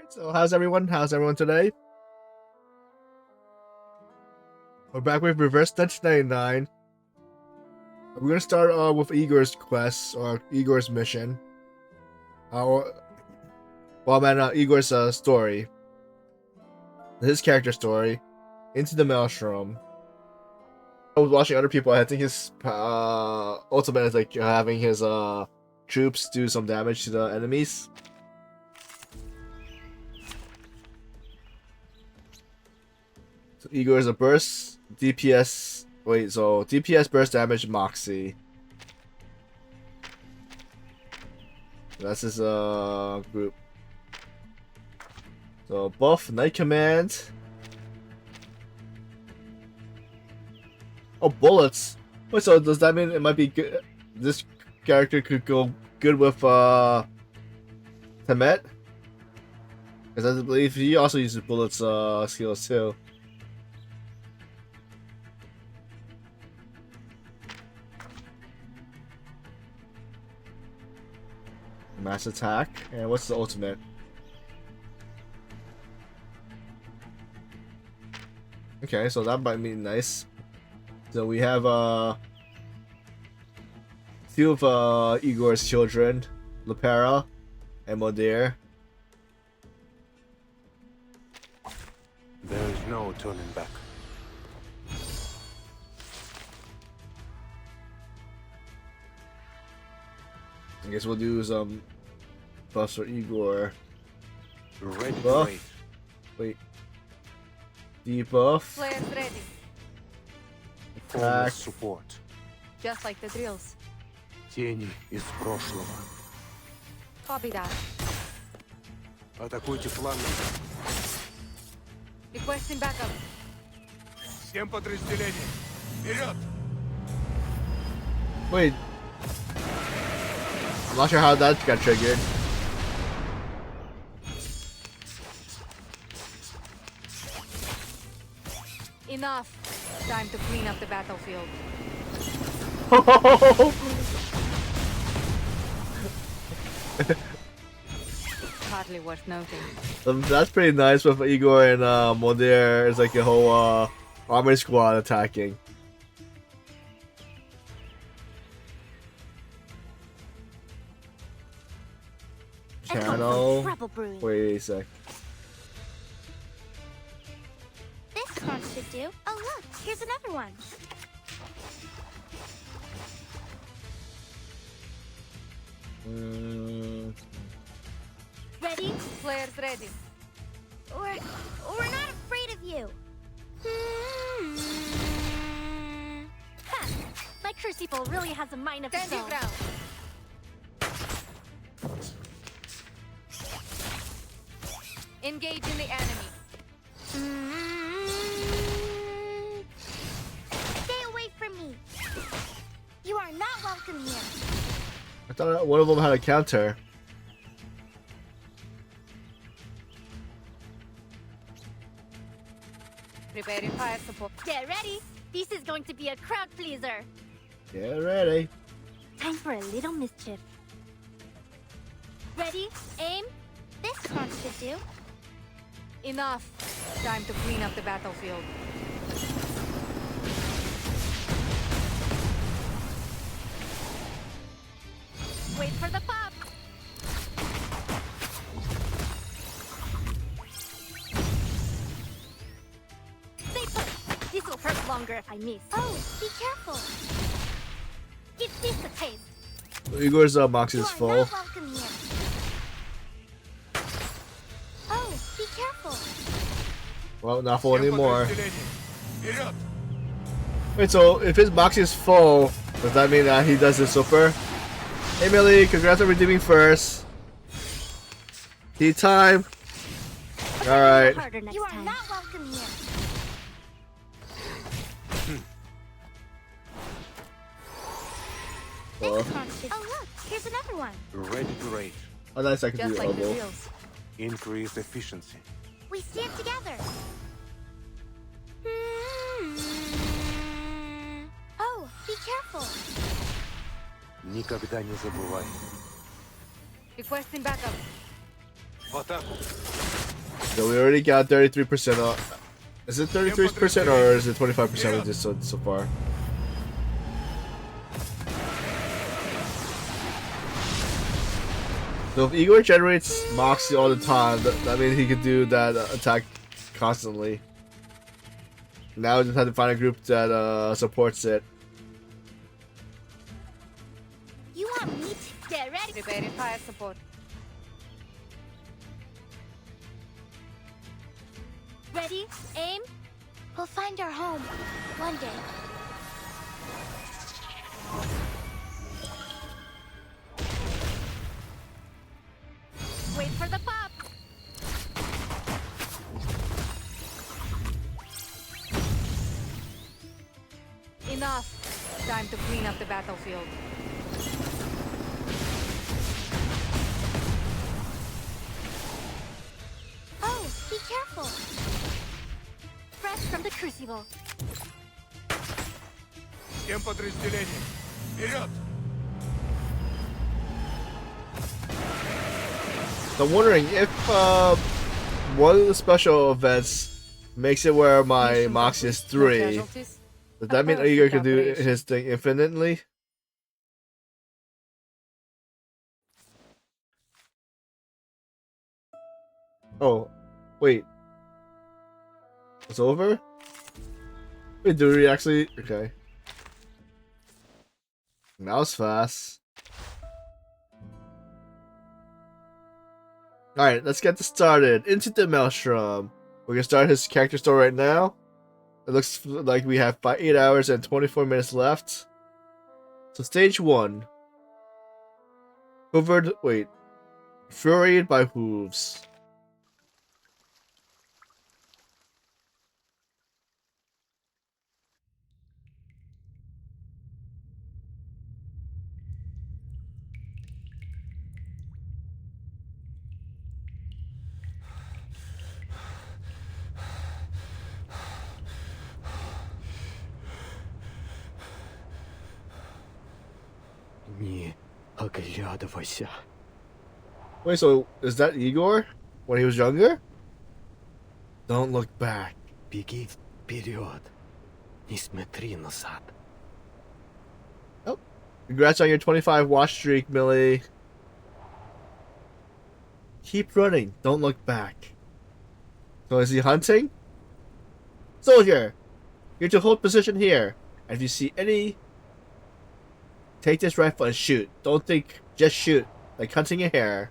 So how's everyone? How's everyone today? We're back with Reverse 99. We're gonna start with Igor's quest or Igor's mission. Igor's story. His character story. Into the Maelstrom. I was watching other people. I think his ultimate is like having his troops do some damage to the enemies. So Igor is a burst DPS. Wait, so DPS burst damage Moxie. That's his group. So buff Night Command. Oh, bullets. Wait, so does that mean it might be good? This character could go good with Temet? Because I believe he also uses bullets skills too. Mass attack. And what's the ultimate? Okay, so that might be nice. So we have two of Igor's children, Lepera and Modir. There is no turning back. I guess we'll do some buffs for Igor. Red Buff. Blade. Wait. Debuff. Players ready. Formless support. Just like the drills. Тени из прошлого. Copy that. Атакуйте фланги. Requesting backup. Всем подразделениям. Вперед! Wait. I'm not sure how that got triggered. Enough. Time to clean up the battlefield. Hardly worth noting. That's pretty nice with Igor and Modir. It's like a whole armored squad attacking. Channel. Wait a sec. This one should do. Oh look, here's another one. Ready? Players ready. We're not afraid of you. Ha! My crucible really has a mind of its Stand your own. ground. Engage in the enemy. Stay away from me. You are not welcome here. I thought one of them had a counter. Preparing fire support. Get ready. This is going to be a crowd pleaser. Get ready. Time for a little mischief. Ready? Aim. This one should do. Enough. Time to clean up the battlefield. Wait for the pop. Stay put. This will hurt longer if I miss. Oh, be careful. Give this a taste. Igor's box You is are full. not welcome here. Oh, be careful. Well, not full anymore. Вперед! Wait, so if his box is full, does that mean that he does the super? Hey Millie, congrats on redeeming first. Tea time. Alright. You are not welcome here. Well, This one should... Oh look, here's another one. Red Blade. how nice I can Just do like the elbow. drills. Increase efficiency. We stand together. Oh, be careful. Никогда не забывай. Requesting backup. В атаку! So we already got 33% off. Is it 33% or is it 25% just so far? So if Igor generates Moxie all the time, that means he could do that attack constantly. Now we just have to find a group that supports it. You want me to get ready? Preparing fire support. Ready? Aim? We'll find our home one day. Wait for the pop. Enough. Time to clean up the battlefield. Oh, be careful. Fresh from the crucible. Всем подразделениям. Вперед! So I'm wondering if one of the special events makes it where my Mission Moxie is complete. No 3. casualties? Does that mean Perfect Igor can do operation. his thing infinitely? Oh, wait. It's over? Wait, do we actually? Okay. That was fast. Alright, let's get this started. Into the Maelstrom. We're gonna start his character story right now. It looks like we have 8 hours and 24 minutes left. So stage 1. Flurried by hooves. Не оглядывайся. Wait, so is that Igor? When he was younger? Don't look back. Беги вперед. Не смотри назад. Congrats on your 25 watch streak, Millie. Keep running. Don't look back. So is he hunting? Soldier! You're to hold position here. And if you see any... Take this rifle and shoot. Don't think, just shoot. Like hunting a hare.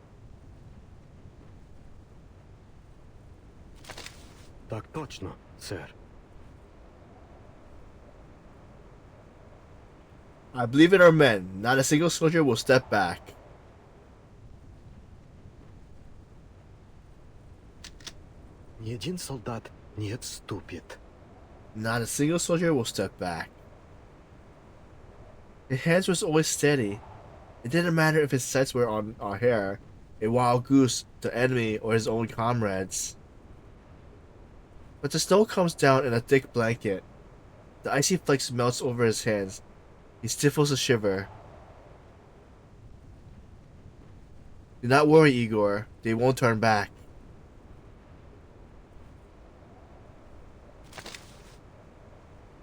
Так точно, сэр. I believe in our men. Not a single soldier will step back. Ни один солдат не отступит. Not a single soldier will step back. His hands was always steady. It didn't matter if his sights were on our hare, a wild goose, the enemy, or his own comrades. But the snow comes down in a thick blanket. The icy flakes melts over his hands. He stifles a shiver. Do not worry, Igor. They won't turn back.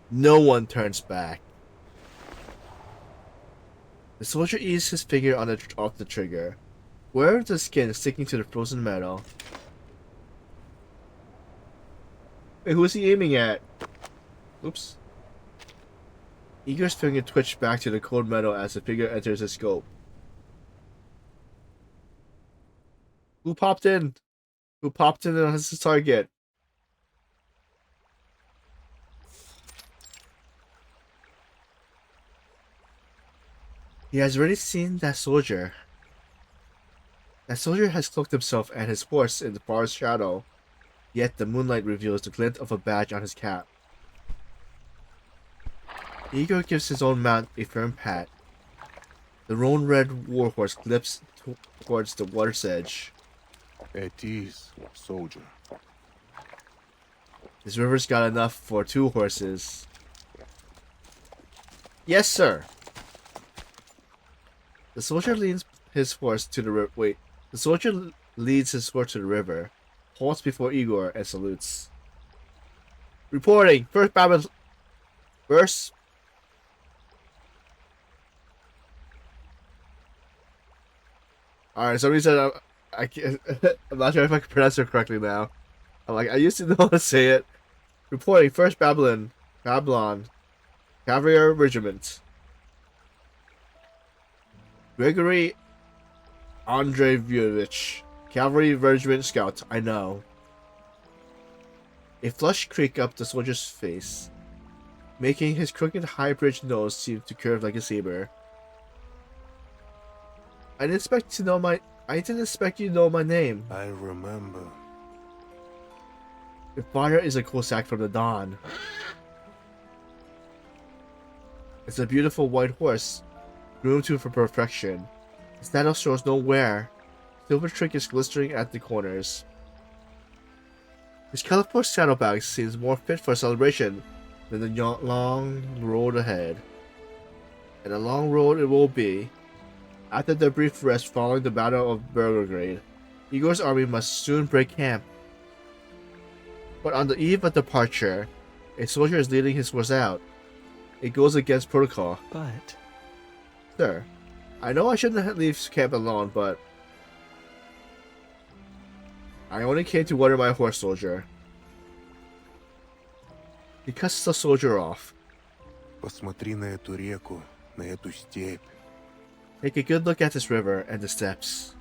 No one turns back. The soldier eased his finger on off the trigger. Where is the skin sticking to the frozen metal? Wait, who is he aiming at? Oops. Igor's finger twitched back to the cold metal as the figure enters his scope. Who popped in? Who popped in on his target? He has already seen that soldier. That soldier has cloaked himself and his horse in the forest shadow, yet the moonlight reveals the glint of a badge on his cap. Igor gives his own mount a firm pat. The roan red warhorse glips towards the water's edge. It is, soldier. This river's got enough for 2 horses. Yes, sir. The soldier leads his horse to the river. The soldier leads his horse to the river. halts before Igor and salutes. Reporting! First Babylon... First... Alright, somebody said I can't, I'm not sure if I can pronounce it correctly now. I'm like, I used to know how to say it. Reporting, First Babylon Cavalry Regiment. Gregory Andreevich, Cavalry Regiment Scout, I know. A flush creaked up the soldier's face, making his crooked high-bridged nose seem to curve like a saber. I didn't expect you to know my name. I remember. Your father is a Cossack from the Don. It's a beautiful white horse, groomed for perfection. His saddle shows no wear. Silver trinkets glistering at the corners. His colorful saddlebag seems more fit for celebration than the long road ahead. And a long road it will be. After the brief rest following the Battle of Belgrade, Igor's army must soon break camp. But on the eve of departure, a soldier is leading his force out. It goes against protocol. But Sir, I know I shouldn't leave camp alone, but I only came to water my horse, soldier. He cuts the soldier off. Посмотри на эту реку, на эту степь. Take a good look at this river and the steppes.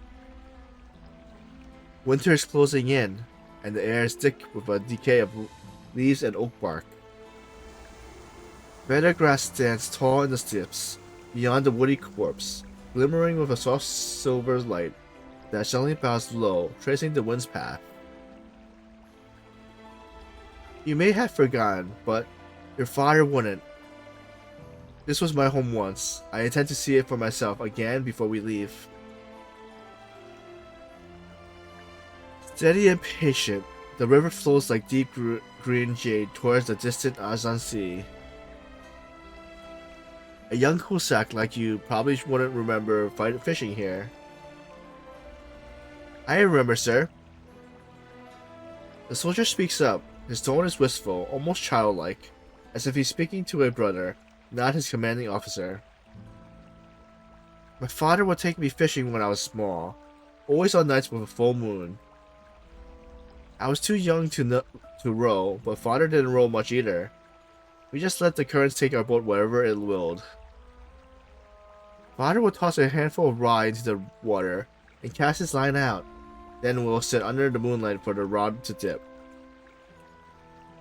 Winter is closing in, and the air is thick with a decay of leaves and oak bark. Meadow grass stands tall in the steppes, beyond the woody copse, glimmering with a soft silver light that suddenly bows low, tracing the wind's path. You may have forgotten, but your father wouldn't. This was my home once. I intend to see it for myself again before we leave. Steady and patient, the river flows like deep green jade towards the distant Azan Sea. A young Cossack like you probably wouldn't remember fishing here. I remember, sir. The soldier speaks up. His tone is wistful, almost childlike, as if he's speaking to a brother, not his commanding officer. My father would take me fishing when I was small, always on nights with a full moon. I was too young to row, but father didn't row much either. We just let the currents take our boat wherever it willed. Father would toss a handful of rye into the water and cast his line out. Then we'll sit under the moonlight for the rod to dip.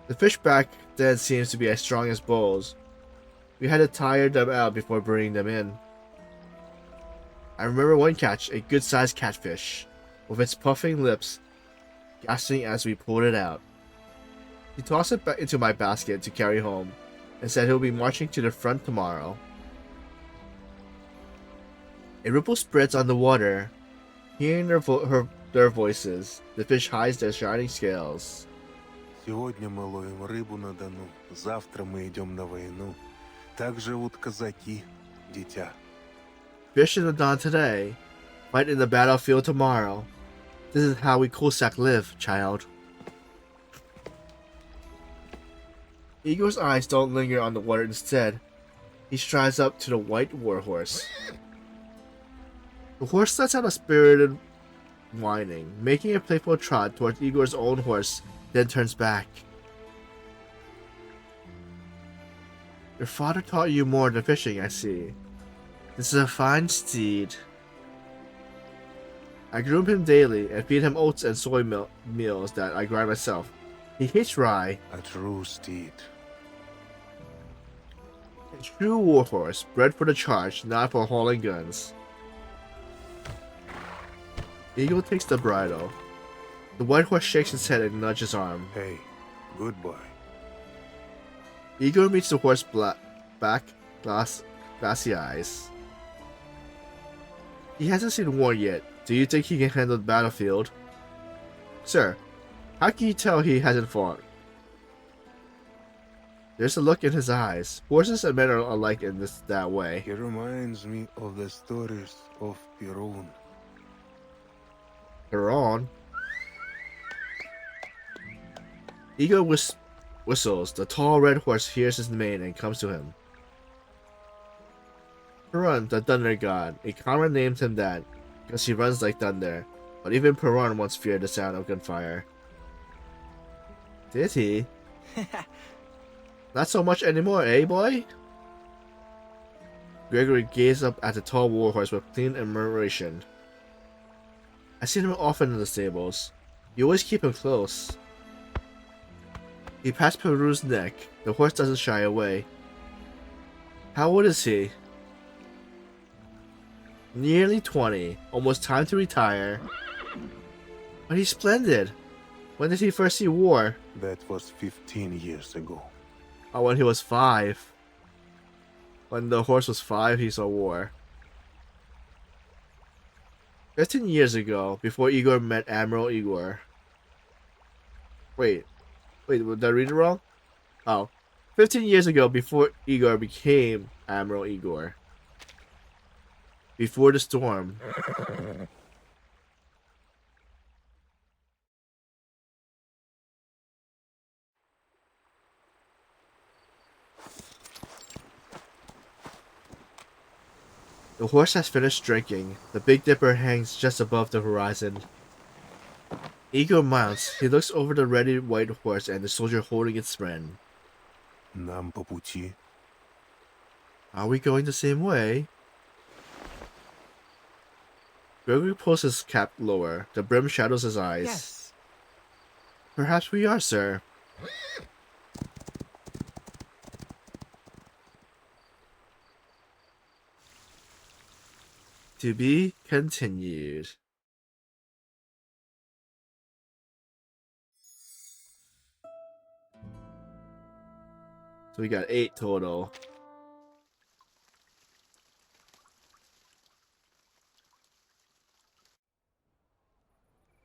The fish back then seems to be as strong as bulls. We had to tire them out before bringing them in. I remember one catch, a good-sized catfish, with its puffing lips gasping as we pulled it out. He tossed it back into my basket to carry home, and said he'll be marching to the front tomorrow. A ripple spreads on the water. Hearing their voices, the fish hides their shining scales. Сегодня мы ловим рыбу на Дону, завтра мы идем на войну. Так живут казаки, дитя. Fish in the dawn today, fight in the battlefield tomorrow. This is how we Cossack live, child. Igor's eyes don't linger on the water instead. He strides up to the white warhorse. The horse lets out a spirited whining, making a playful trot towards Igor's own horse, then turns back. Your father taught you more than fishing, I see. This is a fine steed. I groom him daily and feed him oats and soy meals that I grind myself. He hates rye. A true steed. A true warhorse, bred for the charge, not for hauling guns. Igor takes the bridle. The white horse shakes his head and nudges his arm. Hey, goodbye. Igor meets the horse back, glassy eyes. He hasn't seen war yet. Do you think he can handle the battlefield? Sir, how can you tell he hasn't fought? There's a look in his eyes. Horses and men are alike in that way. He reminds me of the stories of Perun. They're on. Igor whistles. The tall red horse hears his mane and comes to him. Perun, the thunder god. A comrade named him that because he runs like thunder. But even Perun once feared the sound of gunfire. Did he? Not so much anymore, eh, boy? Gregory gazed up at the tall warhorse with clean admiration. I see him often in the stables. You always keep him close. He passed Peru's neck. The horse doesn't shy away. How old is he? Nearly 20. Almost time to retire. But he's splendid. When did he first see war? That was 15 years ago. Oh, when he was 5. When the horse was 5, he saw war. 15 years ago, before Igor met Admiral Igor. Wait, did I read it wrong? Oh, 15 years ago, before Igor became Admiral Igor. Before the storm. The horse has finished drinking. The Big Dipper hangs just above the horizon. Igor mounts. He looks over the ready white horse and the soldier holding its rein. Нам по пути. Are we going the same way? Gregory pulls his cap lower. The brim shadows his eyes. Yes. Perhaps we are, sir. To be continued. So we got 8 total.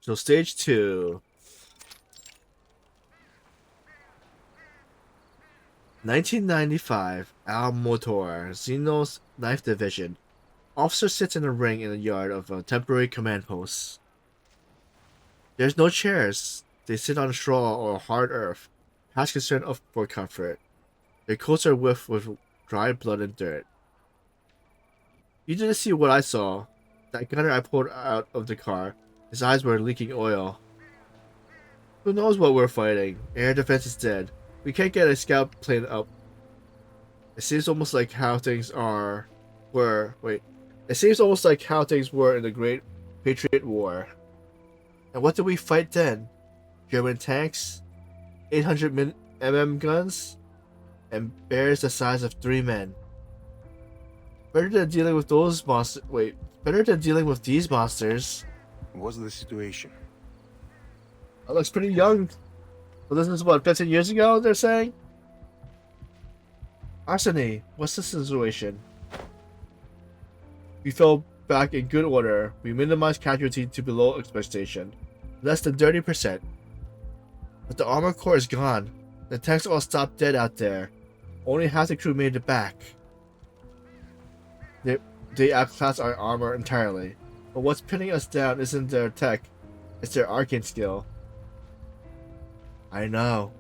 So stage 2. 1995, Al Motor, Xenos Knife Division. Officer sits in a ring in the yard of a temporary command post. There's no chairs. They sit on straw or hard earth, past concern for comfort. Their coats are whiffed with dried blood and dirt. You didn't see what I saw. That gunner I pulled out of the car, his eyes were leaking oil. Who knows what we're fighting? Air defense is dead. We can't get a scout plane up. It seems almost like how things were. It seems almost like how things were in the Great Patriot War. And what did we fight then? German tanks? 800 mm guns? And bears the size of 3 men. Better than dealing with those monsters. Better than dealing with these monsters. What's the situation? That looks pretty young. Well, this is what, 15 years ago, they're saying? Arseny, what's the situation? We fell back in good order. We minimized casualty to below expectation. Less than 30%. But the armor core is gone. The tanks all stopped dead out there. Only half the crew made it back. They outclassed our armor entirely. But what's pinning us down isn't their tech, it's their arcane skill. I know.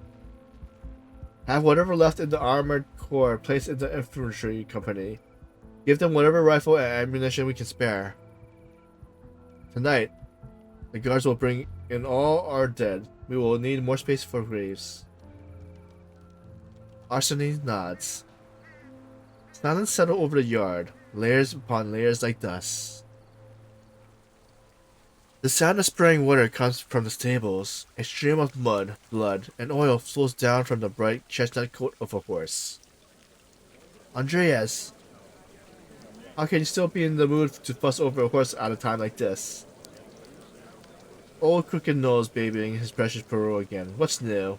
Have whatever left in the armored core placed in the infantry company. Give them whatever rifle and ammunition we can spare. Tonight, the guards will bring in all our dead. We will need more space for graves. Arseny nods. Silence settled over the yard, layers upon layers like dust. The sound of spraying water comes from the stables. A stream of mud, blood, and oil flows down from the bright chestnut coat of a horse. Andreas, how can you still be in the mood to fuss over a horse at a time like this? Old crooked nose babying his precious Peru again. What's new?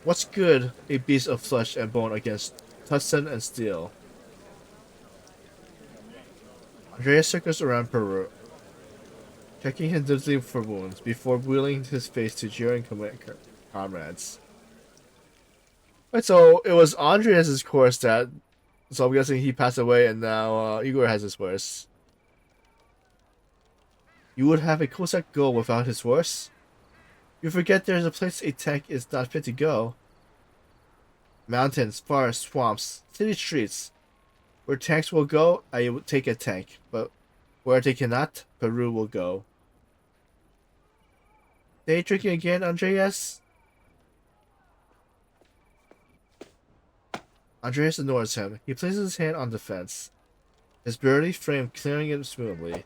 What's good a beast of flesh and bone against tungsten and steel? Andreas circles around Peru, checking him dizzily for wounds before wheeling his face to jeering comrades. Wait, so it was Andreas' course that... So I'm guessing he passed away and now Igor has his horse. You would have a Cossack go without his horse? You forget there's a place a tank is not fit to go. Mountains, forests, swamps, city streets. Where tanks will go, I will take a tank. But where they cannot, Peru will go. Day drinking again, Andreas? Andreas ignores him. He places his hand on the fence, his burly frame clearing it smoothly.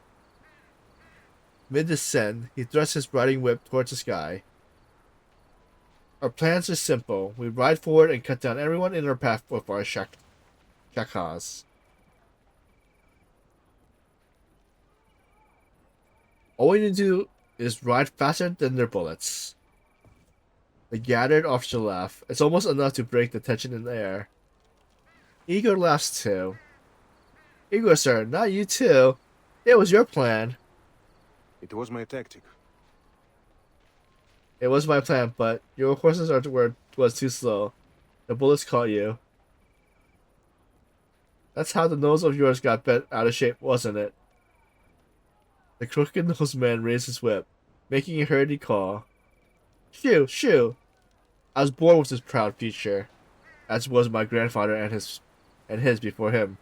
Mid-descent, he thrusts his riding whip towards the sky. Our plans are simple. We ride forward and cut down everyone in our path with our shakas. All we need to do is ride faster than their bullets. The gathered officer laugh. It's almost enough to break the tension in the air. Igor laughs too. Igor, sir, not you too. It was your plan. It was my tactic. It was my plan, but your horses was too slow. The bullets caught you. That's how the nose of yours got bent out of shape, wasn't it? The crooked-nosed man raised his whip, making a hurried call. Shoo, shoo! I was born with this proud feature, as was my grandfather and his before him.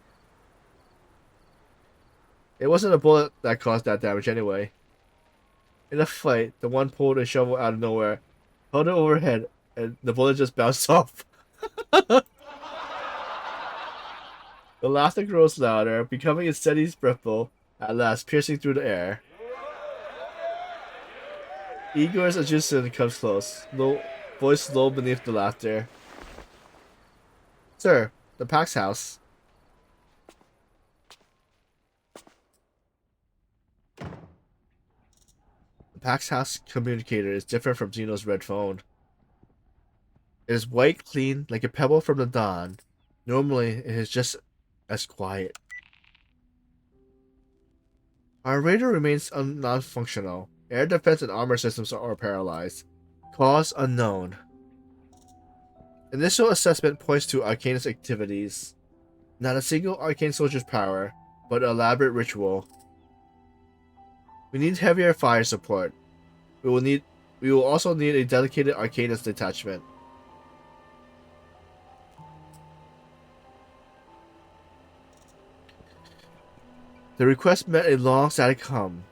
It wasn't a bullet that caused that damage anyway. In a fight, the one pulled a shovel out of nowhere, held it overhead, and the bullet just bounced off. The laughter grows louder, becoming a steady ripple, at last piercing through the air. Igor's adjutant comes close, voice low beneath the laughter. Sir, the Pax house. The Pax house communicator is different from Zeno's red phone. It is white, clean, like a pebble from the dawn. Normally, it is just as quiet. Our radar remains non-functional. Air defense and armor systems are paralyzed. Cause unknown. Initial assessment points to Arcanist activities. Not a single arcane soldier's power, but an elaborate ritual. We need heavier fire support. We will also need a dedicated Arcanist detachment. The request met a long static hum.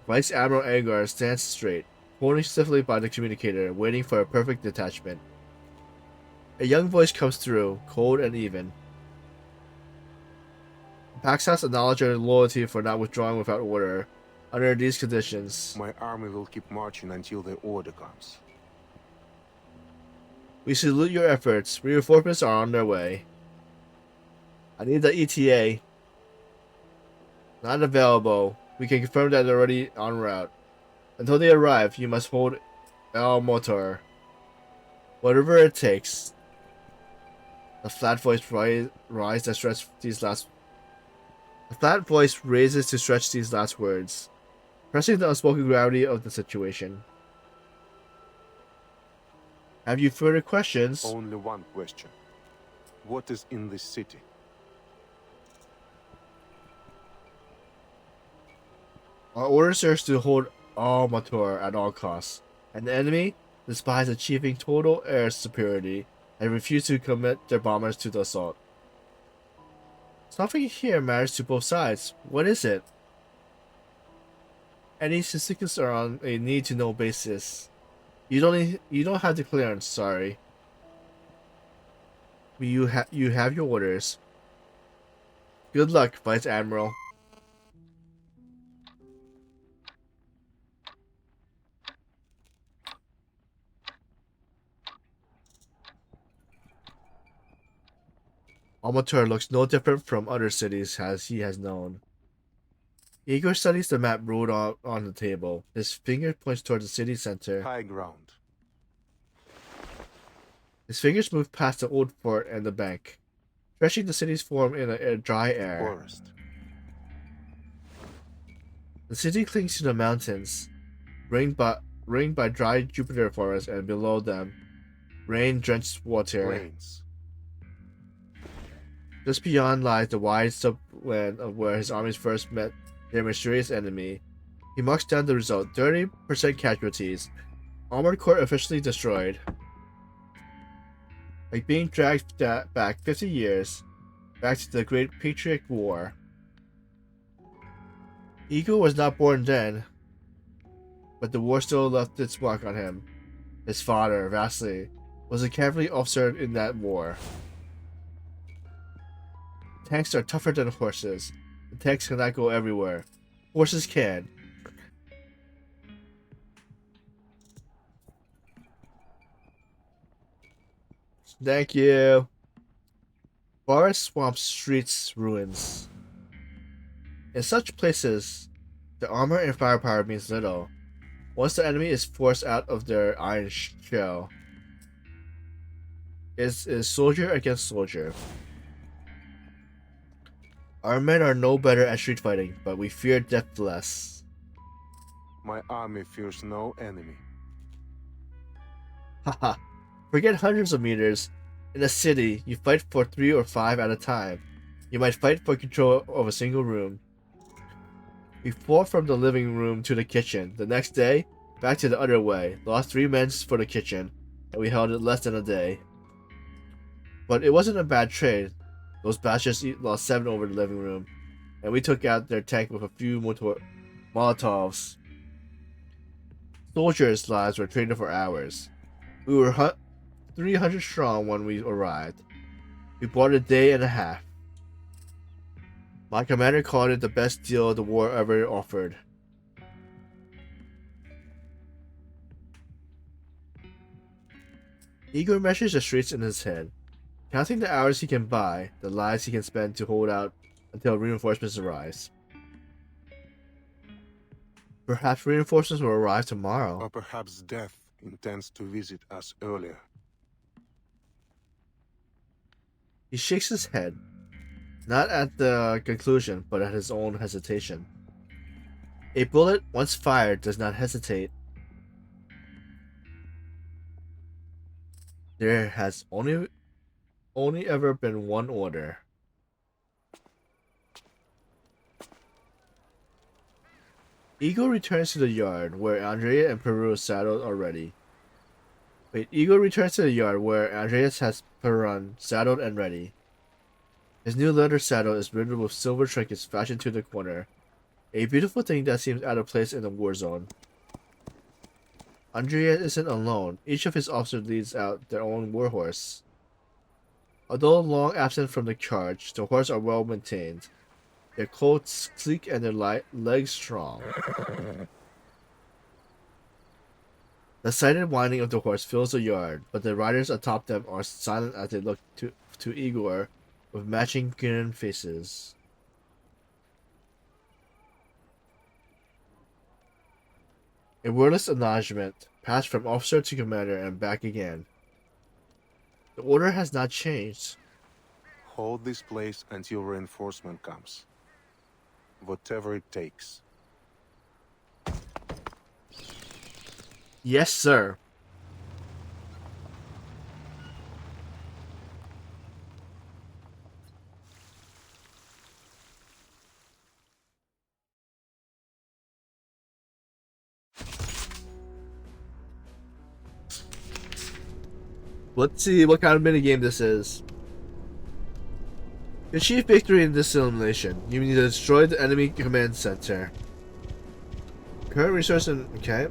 Vice Admiral Igor stands straight, holding stiffly by the communicator, waiting for a perfect detachment. A young voice comes through, cold and even. Paxas acknowledges their loyalty for not withdrawing without order. Under these conditions, My army will keep marching until the order comes. we salute your efforts. Reinforcements are on their way. I need the ETA. Not available. We can confirm that they're already en route. Until they arrive, you must hold El Motor. Whatever it takes. A flat voice raises to stretch these last words, pressing the unspoken gravity of the situation. Have you further questions? Only one question. What is in this city? Our order is to hold all Motor at all costs, and the enemy, despite achieving total air superiority, and refuse to commit their bombers to the assault. Something here matters to both sides. What is it? Any statistics are on a need-to-know basis. You don't have the clearance. Sorry. You have your orders. Good luck, Vice Admiral. Almatur looks no different from other cities as he has known. Igor studies the map rolled on the table. His finger points towards the city center. High ground. His fingers move past the old fort and the bank, stretching the city's form in a dry air. Forest. The city clings to the mountains, ringed by dry Jupiter forests, and below them, rain-drenched water. Plains. Just beyond lies the wide subland of where his armies first met their mysterious enemy. He marks down the result: 30% casualties, Armored Core officially destroyed. Like being dragged back 50 years, back to the Great Patriot War. Igor was not born then, but the war still left its mark on him. His father, Vasily, was a cavalry officer in that war. Tanks are tougher than horses. The tanks cannot go everywhere. Horses can. Thank you. Forest, swamps, streets, ruins. In such places, the armor and firepower means little. Once the enemy is forced out of their iron shell, it is soldier against soldier. Our men are no better at street fighting, but we fear death less. My army fears no enemy. Haha. Forget hundreds of meters. In a city, you fight for 3 or 5 at a time. You might fight for control of a single room. We fought from the living room to the kitchen. The next day, back to the other way. Lost 3 men for the kitchen, and we held it less than a day. But it wasn't a bad trade. Those bastards lost 7 over the living room, and we took out their tank with a few Molotovs. Soldiers' lives were traded for hours. We were 300 strong when we arrived. We bought a day and a half. My commander called it the best deal the war ever offered. Igor measures the streets in his head, counting the hours he can buy, the lives he can spend to hold out until reinforcements arrive. Perhaps reinforcements will arrive tomorrow. Or perhaps death intends to visit us earlier. He shakes his head, not at the conclusion, but at his own hesitation. A bullet, once fired, does not hesitate. There has only ever been one order. Igor returns to the yard where Andrea and Peru saddled already. Igor returns to the yard where Andreas has Perun saddled and ready. His new leather saddle is riddled with silver trinkets fashioned to the corner, a beautiful thing that seems out of place in a war zone. Andreas isn't alone. Each of his officers leads out their own warhorse. Although long absent from the charge, the horses are well maintained. Their coats sleek and their legs strong. The excited whining of the horse fills the yard, but the riders atop them are silent as they look to Igor with matching grin faces. A wordless acknowledgement, passed from officer to commander and back again. The order has not changed. Hold this place until reinforcement comes. Whatever it takes. Yes, sir. Let's see what kind of minigame this is. To achieve victory in this simulation, you need to destroy the enemy command center. Current resource and okay.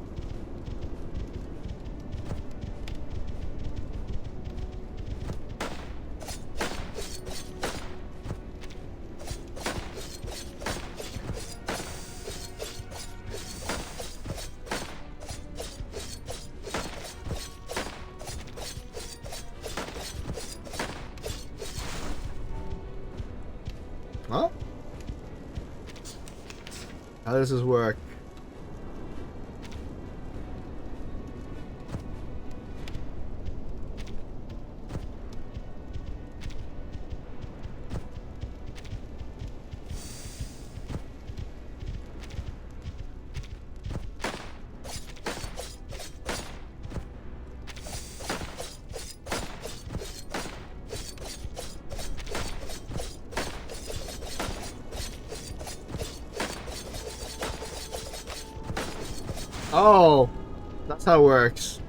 Huh? How does this work? Oh, That's how it works.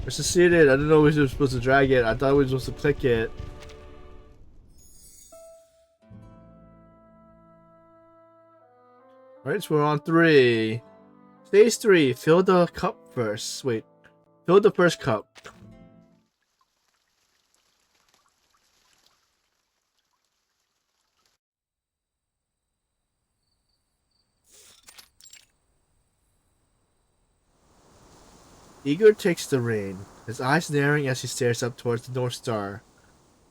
We're succeeded. I didn't know we were supposed to drag it. I thought we were supposed to click it. Alright, so we're on 3. Stage 3. Fill the cup first. Wait. Fill the first cup. Igor takes the rein, his eyes narrowing as he stares up towards the North Star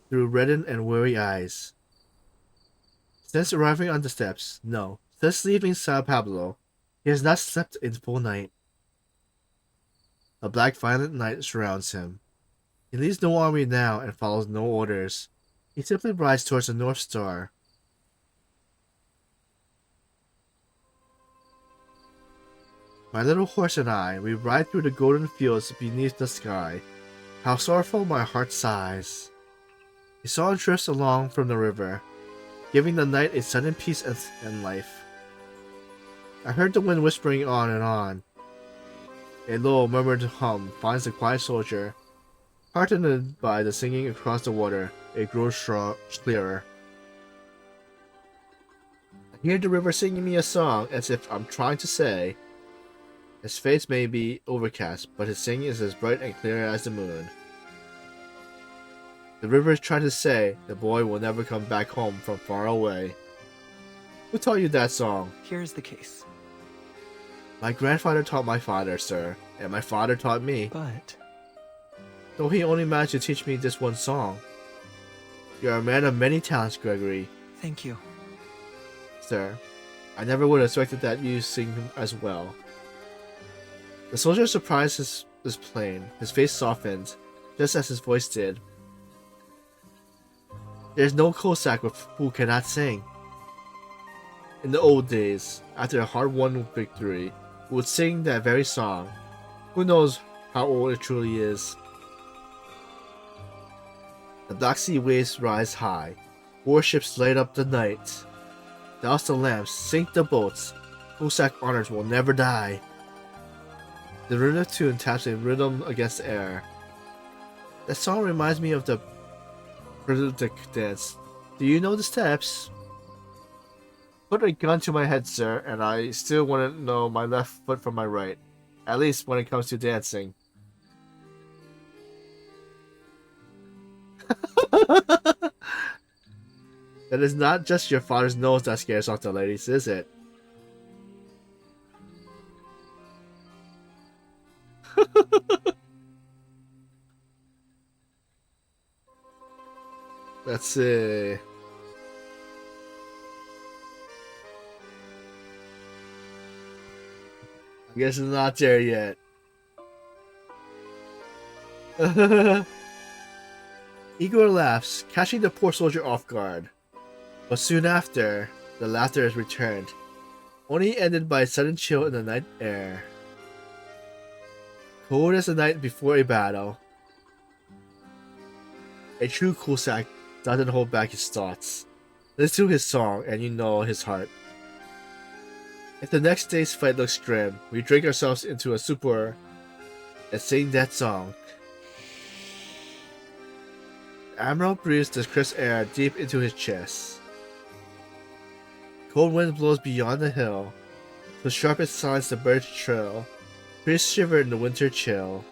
through reddened and weary eyes. Since arriving on the steps, no, since leaving Sao Pablo, he has not slept in full night. A black violent night surrounds him. He leaves no army now and follows no orders. He simply rides towards the North Star. My little horse and I, we ride through the golden fields beneath the sky. How sorrowful my heart sighs. The song drifts along from the river, giving the night a sudden peace and life. I heard the wind whispering on and on. A low, murmured hum finds the quiet soldier. Heartened by the singing across the water, it grows clearer. I hear the river singing me a song as if I'm trying to say, his face may be overcast, but his singing is as bright and clear as the moon. The river is trying to say the boy will never come back home from far away. Who taught you that song? Here's the case. My grandfather taught my father, sir, and my father taught me. But Though he only managed to teach me this one song. You are a man of many talents, Gregory. thank you. Sir, I never would have expected that you sing as well. The soldier surprised his plain. His face softened, just as his voice did. There's no Cossack who cannot sing. In the old days, after a hard-won victory, we would sing that very song. Who knows how old it truly is? The Black Sea waves rise high. Warships light up the night. Douse the lamps, sink the boats. Cossack honors will never die. The rhythm tune taps a rhythm against the air. That song reminds me of the Berserk dance. Do you know the steps? Put a gun to my head, sir, and I still wouldn't know my left foot from my right. At least when it comes to dancing. That is not just your father's nose that scares off the ladies, is it? Let's see. I guess it's not there yet. Igor laughs, catching the poor soldier off guard. But soon after, the laughter is returned, only ended by a sudden chill in the night air. Cold as the night before a battle. A true Cossack doesn't hold back his thoughts. Listen to his song and you know his heart. If the next day's fight looks grim, we drink ourselves into a stupor and sing that song. The Admiral breathes the crisp air deep into his chest. Cold wind blows beyond the hill, so sharp it sounds the birds trill. Trees shiver in the winter chill.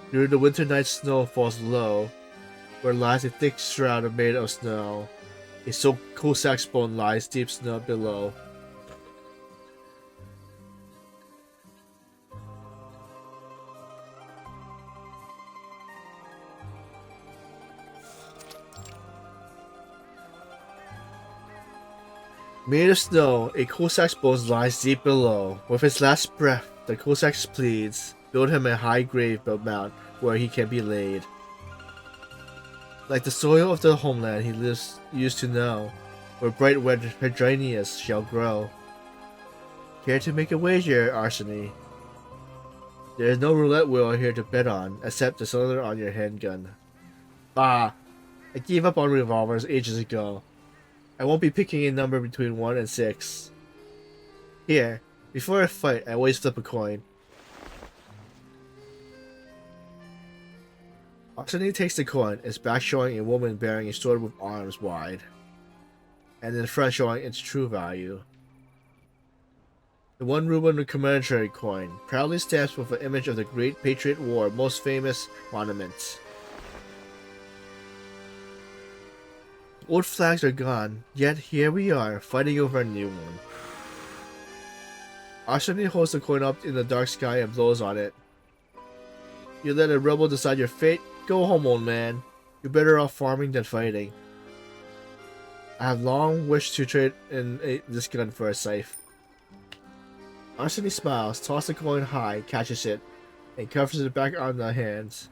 Through the winter night snow falls low, where lies a thick shroud made of snow. A soaked Cossack's bone lies deep snow below. Made of snow, a Cossack's bones lies deep below. With his last breath, the Cossack pleads, build him a high grave mound where he can be laid. Like the soil of the homeland he used to know, where bright red hydrangeas shall grow. Care to make a wager, Arseny? There is no roulette wheel here to bet on, except the cylinder on your handgun. Bah! I gave up on revolvers ages ago. I won't be picking a number between 1 and 6. Here, before a fight, I always flip a coin. Arseny takes the coin, its back showing a woman bearing a sword with arms wide, and in front showing its true value. The 1 ruble commemorative coin proudly stamps with an image of the Great Patriot War most famous monument. Old flags are gone, yet here we are, fighting over a new one. Arseny holds the coin up in the dark sky and blows on it. You let a rebel decide your fate? Go home, old man. You're better off farming than fighting. I have long wished to trade in this gun for a scythe. Arseny smiles, tosses the coin high, catches it, and covers it back on the hands.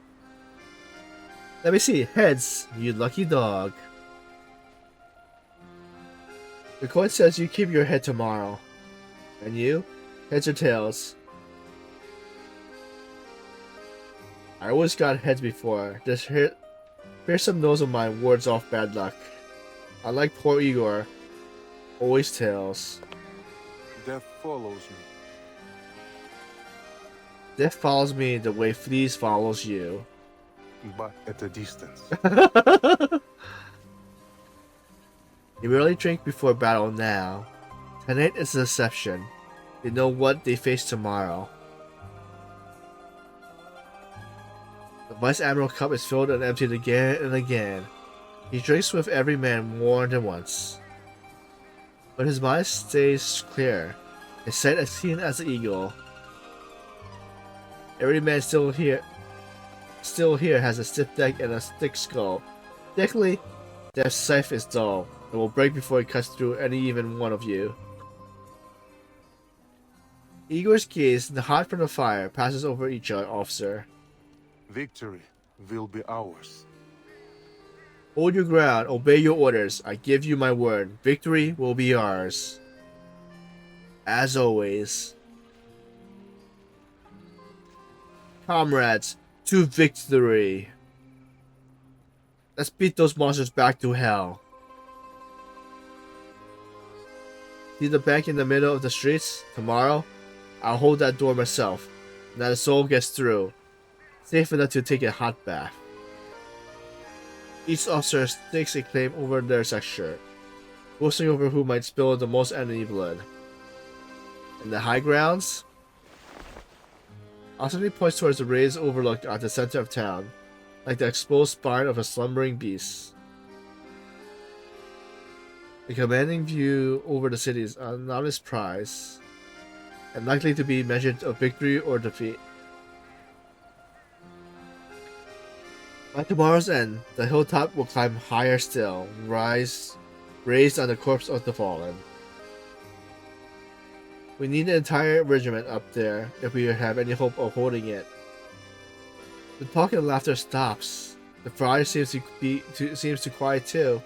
Let me see. Heads, you lucky dog. The coin says you keep your head tomorrow. And you? Heads or tails? I always got heads before. This fearsome nose of mine wards off bad luck. Unlike poor Igor, always tails. Death follows me. Death follows me the way fleas follows you. But at a distance. You rarely drink before battle now. Tonight is a deception. They know what they face tomorrow. The Vice Admiral cup is filled and emptied again and again. He drinks with every man more than once. But his mind stays clear, his sight as keen as the eagle. Every man still here has a stiff neck and a thick skull. Thickly, their scythe is dull, and will break before it cuts through any even one of you. Igor's gaze, hot from the fire, passes over each officer. Victory will be ours. Hold your ground, obey your orders. I give you my word. Victory will be ours. As always. Comrades, to victory. Let's beat those monsters back to hell. See the bank in the middle of the streets? Tomorrow, I'll hold that door myself. Not a soul gets through. Safe enough to take a hot bath. Each officer stakes a claim over their sector, boasting over who might spill the most enemy blood. In the high grounds, Arseny points towards the raised overlook at the center of town, like the exposed spine of a slumbering beast. A commanding view over the city is an enormous prize, and likely to be measured of victory or defeat. By tomorrow's end, the hilltop will climb higher still, raised on the corpse of the fallen. We need an entire regiment up there if we have any hope of holding it. The talk and laughter stops. The fire seems to quiet too.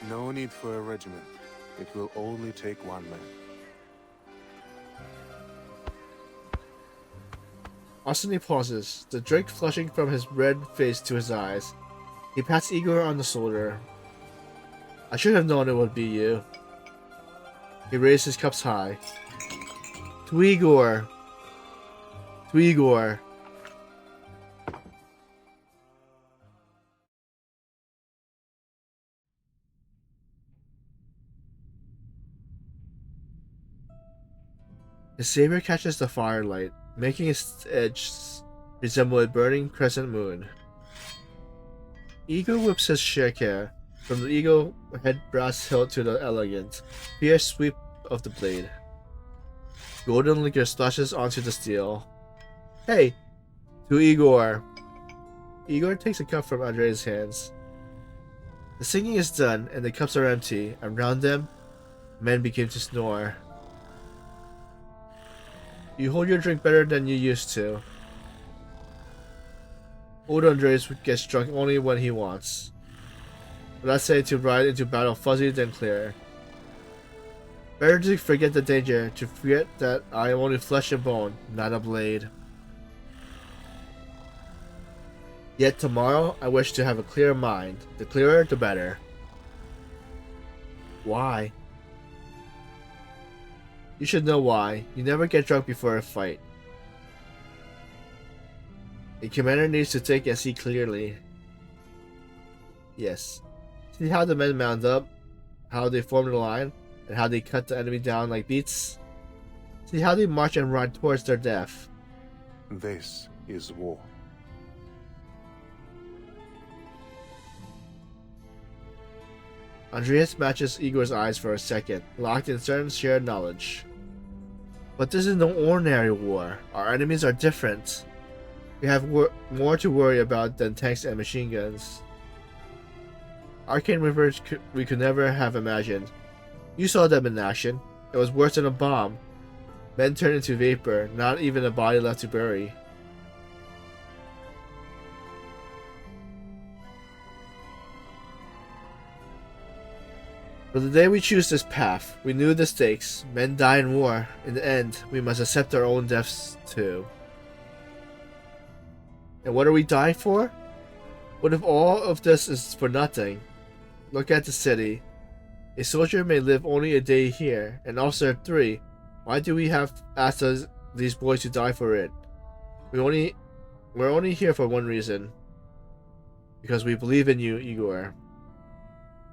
No need for a regiment. It will only take 1 man. Arseny pauses, the drink flushing from his red face to his eyes. He pats Igor on the shoulder. I should have known it would be you. He raised his cups high. To Igor! To Igor! His saber catches the firelight, making its edge resemble a burning crescent moon. Igor whips his shakir from the eagle head brass hilt to the elegant, fierce sweep of the blade. Golden liquor splashes onto the steel. Hey! To Igor! Igor takes a cup from Andrei's hands. The singing is done, and the cups are empty, and round them, Men begin to snore. You hold your drink better than you used to. Old Andres gets drunk only when he wants. But I say to ride into battle fuzzy than clear. Better to forget the danger, to forget that I am only flesh and bone, not a blade. Yet tomorrow, I wish to have a clear mind. The clearer, the better. Why? You should know why. You never get drunk before a fight. A commander needs to think and see clearly. Yes. See how the men mount up, how they form the line, and how they cut the enemy down like beets? See how they march and ride towards their death. This is war. Andreas matches Igor's eyes for a second, locked in certain shared knowledge. But this is no ordinary war. Our enemies are different. We have more to worry about than tanks and machine guns. Arcane rivers we could never have imagined. You saw them in action. It was worse than a bomb. Men turned into vapor, not even a body left to bury. But the day we choose this path, we knew the stakes. Men die in war. In the end, we must accept our own deaths too. And what are we dying for? What if all of this is for nothing? Look at the city. A soldier may live only a day here, and officer 3. Why do we have asked these boys to die for it? We're only here for one reason. Because we believe in you, Igor.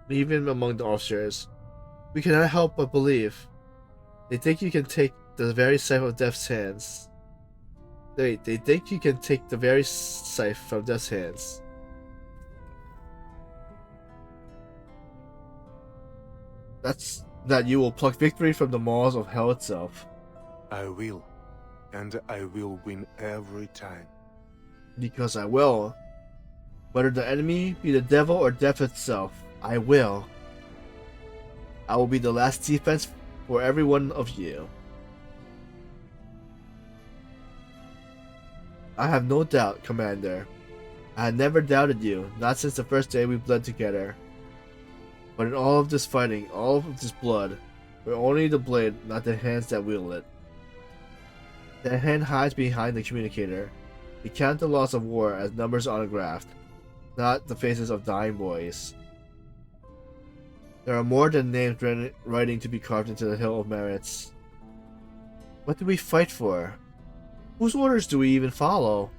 Even among the officers, we cannot help but believe. They think you can take the very scythe of death's hands. They think you can take the very scythe from death's hands. That's that you will pluck victory from the maws of hell itself. I will. And I will win every time. Because I will. Whether the enemy be the devil or death itself, I will. I will be the last defense for every one of you. I have no doubt, Commander. I had never doubted you, not since the first day we bled together. But in all of this fighting, all of this blood, we're only the blade, not the hands that wield it. That hand hides behind the communicator. We count the loss of war as numbers on a graph, not the faces of dying boys. There are more than names writing to be carved into the hill of merits. What do we fight for? Whose orders do we even follow?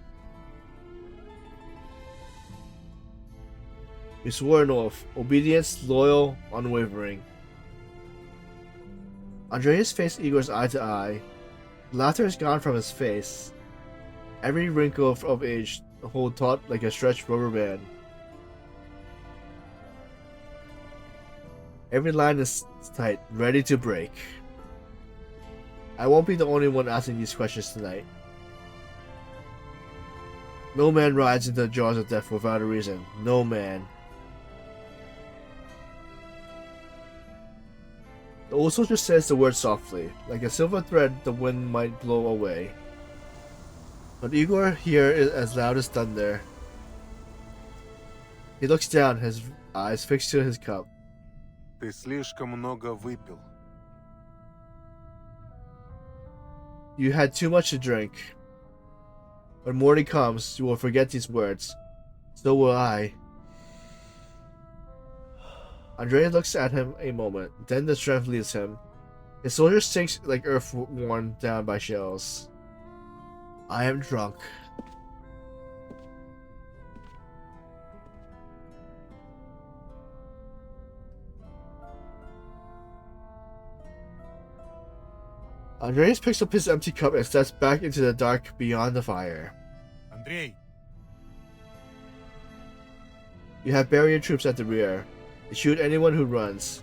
We swore an oath, obedience, loyal, unwavering. Andreas faced Igor's eye to eye. Laughter is gone from his face. Every wrinkle of age hold taut like a stretched rubber band. Every line is tight, ready to break. I won't be the only one asking these questions tonight. No man rides into the jaws of death without a reason. No man. The old soldier says the word softly. Like a silver thread the wind might blow away. But Igor here is as loud as thunder. He looks down, his eyes fixed to his cup. Ты слишком много выпил. You had too much to drink. When morning comes, you will forget these words. So will I. Andrea looks at him a moment, then the strength leaves him. His soldier sinks like earth worn down by shells. I am drunk. Andreas picks up his empty cup and steps back into the dark beyond the fire. Андрей! You have barrier troops at the rear. They shoot anyone who runs.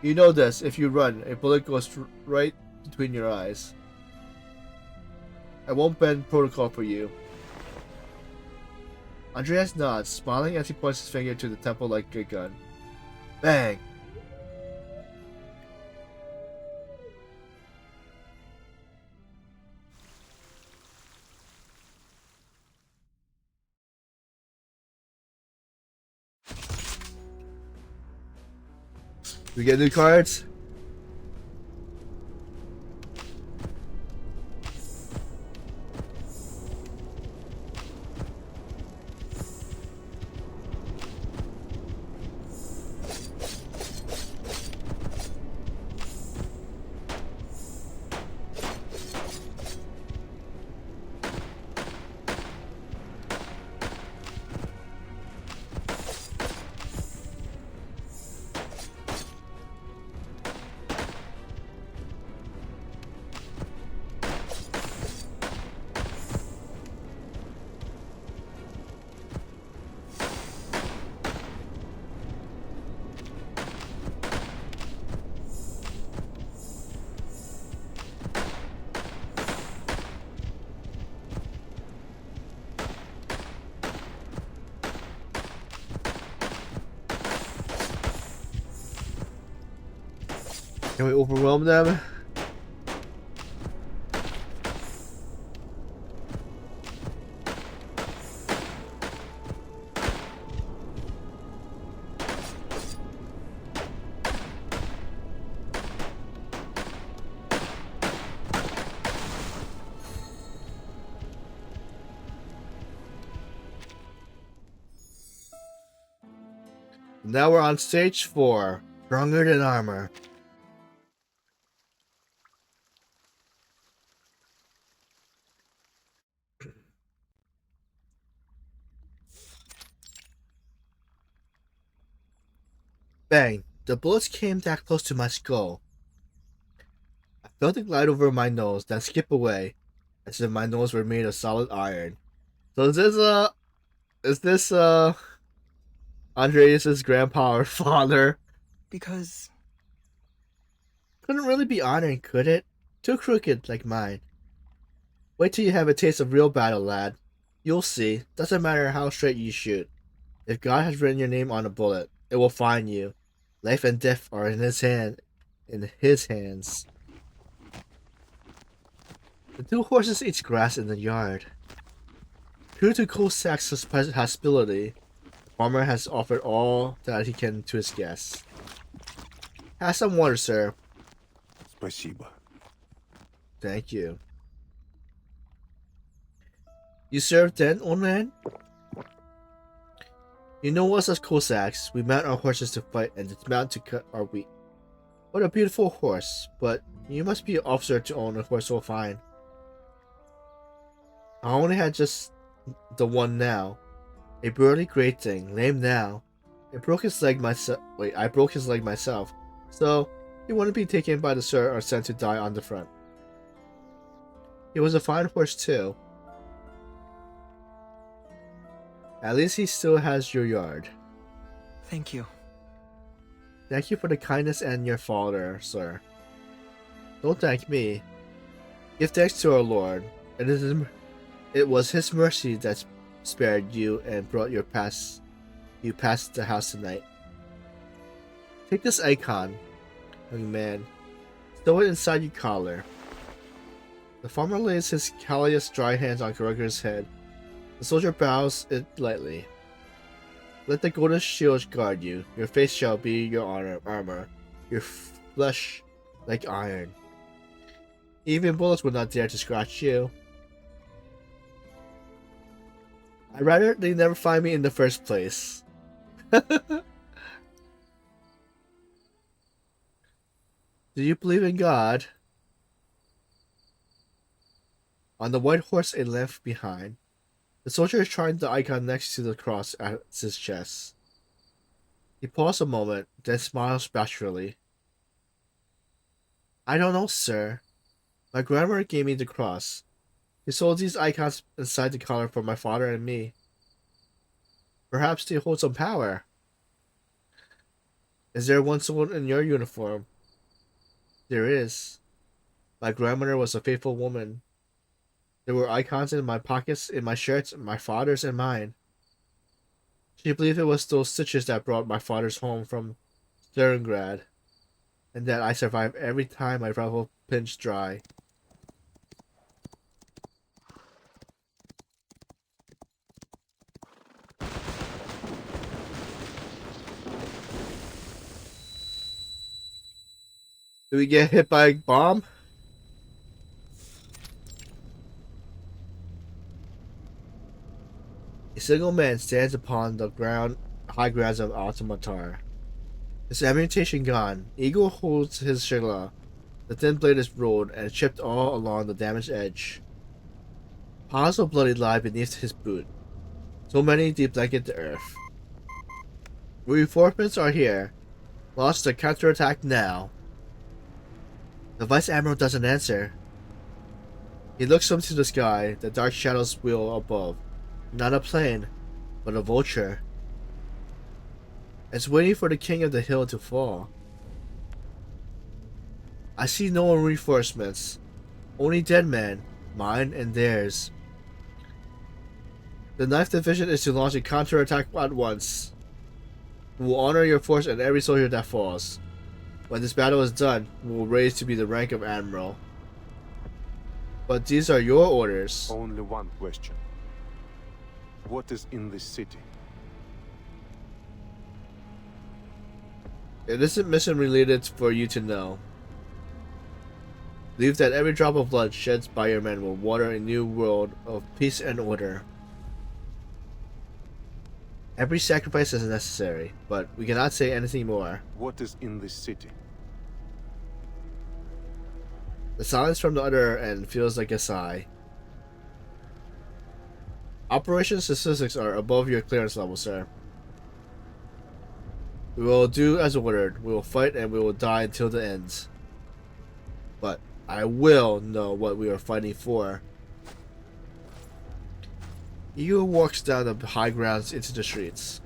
You know this. If you run, a bullet goes right between your eyes. I won't bend protocol for you. Andreas nods, smiling as he points his finger to the temple like a gun. Bang! We get new cards? Can we overwhelm them? Now we're on stage 4. Stronger than armor. Bang! The bullets came that close to my skull. I felt it glide over my nose, then skip away, as if my nose were made of solid iron. So is this Andreas' grandpa or father? Because Couldn't really be iron, could it? Too crooked like mine. Wait till you have a taste of real battle, lad. You'll see. Doesn't matter how straight you shoot. If God has written your name on a bullet, it will find you. Life and death are in his hands. The two horses eat grass in the yard. True to Kosak's hospitality, the farmer has offered all that he can to his guests. Have some water, sir. Спасибо. Thank you. You served then, old man? You know us as Cossacks. We mount our horses to fight and dismount to cut our wheat. What a beautiful horse, but you must be an officer to own a horse so fine. I only had just the one now. A burly great thing, lame now. I broke his leg myself. So he wouldn't be taken by the sir or sent to die on the front. He was a fine horse too. At least he still has your yard. thank you. Thank you for the kindness and your father, sir. Don't thank me. Give thanks to our Lord. It was his mercy that spared you and brought you past the house tonight. Take this icon, young man. Stow it inside your collar. The farmer lays his callous, dry hands on Gregor's head. The soldier bows it lightly. Let the golden shield guard you. Your face shall be your armor, your flesh like iron. Even bullets would not dare to scratch you. I'd rather they never find me in the first place. Do you believe in God? On the white horse a length behind, the soldier is trying the icon next to the cross at his chest. He pauses a moment, then smiles bashfully. I don't know, sir. My grandmother gave me the cross. He sold these icons inside the collar for my father and me. Perhaps they hold some power. Is there one sold in your uniform? There is. My grandmother was a faithful woman. There were icons in my pockets, in my shirts, my father's and mine. She believed it was those stitches that brought my father's home from Stalingrad, and that I survived every time my rifle pinched dry. Do we get hit by a bomb? A single man stands upon the high grounds of Automatar. His ammunition gone, Igor holds his shigla. The thin blade is rolled and chipped all along the damaged edge. Piles of bloody lie beneath his boot. So many deep blanket the earth. Reinforcements are here. Launch the counterattack now. The Vice Admiral doesn't answer. He looks up to the sky, the dark shadows wheel above. Not a plane, but a vulture. It's waiting for the king of the hill to fall. I see no reinforcements. Only dead men, mine and theirs. The 9th Division is to launch a counterattack at once. We will honor your force and every soldier that falls. When this battle is done, we will raise to be the rank of Admiral. But these are your orders. Only one question. What is in this city? It isn't mission related for you to know. Believe that every drop of blood shed by your men will water a new world of peace and order. Every sacrifice is necessary, but we cannot say anything more. What is in this city? The silence from the other end feels like a sigh. Operation statistics are above your clearance level, sir. We will do as ordered. We will fight and we will die until the end. But I will know what we are fighting for. Igor walks down the high grounds into the streets.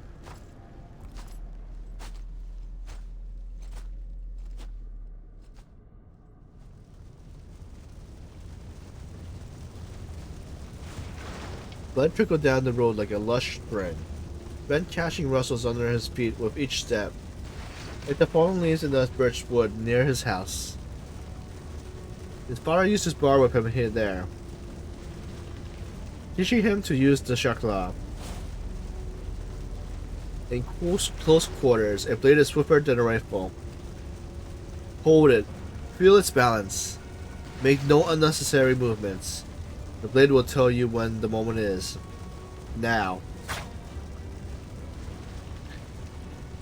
Blood trickled down the road like a lush spring. Bent cashing rustles under his feet with each step, like the fallen leaves in the birch wood near his house. His father used to spar with him here and there, teaching him to use the shakla. In close quarters, a blade is swifter than a rifle. Hold it. Feel its balance. Make no unnecessary movements. The blade will tell you when the moment is. Now.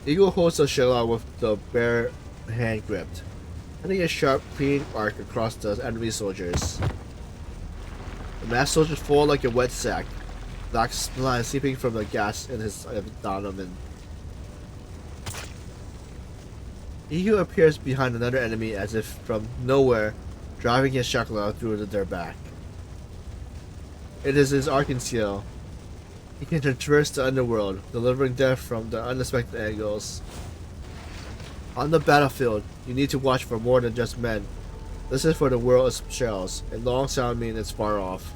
Igor holds the shell with the bare hand gripped, cutting a sharp, clean arc across the enemy soldiers. The masked soldiers fall like a wet sack, black slime seeping from the gas in his abdomen. Igor appears behind another enemy as if from nowhere, driving his shakla through their back. It is his arcing skill. He can traverse the underworld, delivering death from the unexpected angles. On the battlefield, you need to watch for more than just men. Listen for the whirl of shells. A long sound means it's far off.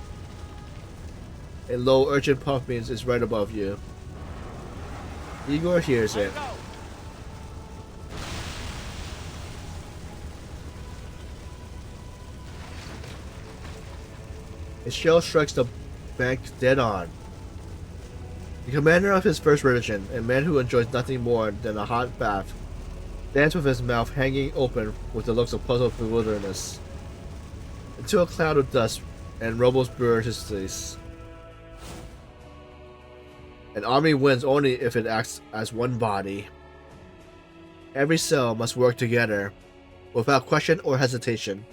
A low, urgent puff means it's right above you. Igor hears it. A shell strikes the bank dead on. The commander of his first religion, a man who enjoys nothing more than a hot bath, stands with his mouth hanging open with the looks of puzzled bewilderness, until a cloud of dust and rubble blurs his face. An army wins only if it acts as one body. Every cell must work together, without question or hesitation.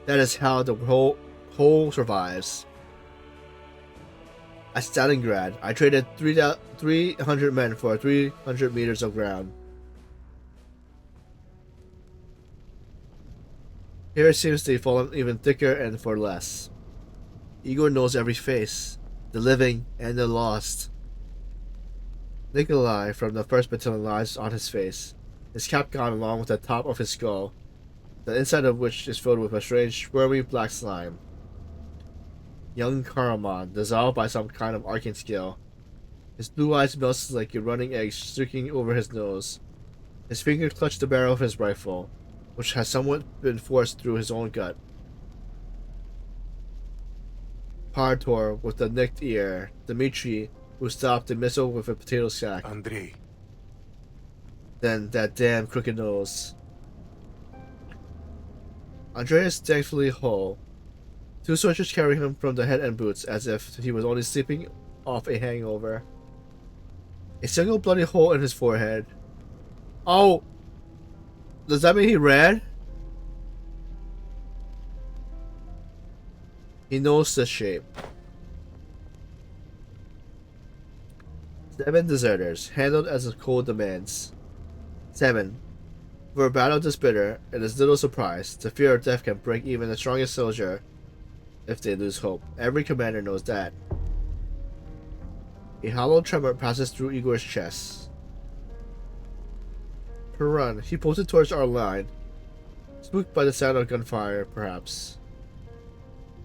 That is how the whole survives. At Stalingrad, I traded 300 men for 300 meters of ground. Here it seems they've fallen even thicker and for less. Igor knows every face, the living and the lost. Nikolai from the 1st Battalion lies on his face, his cap gone along with the top of his skull, the inside of which is filled with a strange, squirmy black slime. Young Karaman, dissolved by some kind of arcane skill. His blue eyes melt like a running egg streaking over his nose. His fingers clutch the barrel of his rifle, which has somewhat been forced through his own gut. Partor with the nicked ear, Dmitri, who stopped the missile with a potato sack. Andrei. Then that damn crooked nose. Andrea is thankfully whole. Two soldiers carry him from the head and boots as if he was only sleeping off a hangover. A single bloody hole in his forehead. Oh! Does that mean he ran? He knows the shape. 7 deserters, handled as the code demands. 7. For a battle this bitter, it is little surprise. The fear of death can break even the strongest soldier if they lose hope. Every commander knows that. A hollow tremor passes through Igor's chest. To run, he posted towards our line, spooked by the sound of gunfire, perhaps.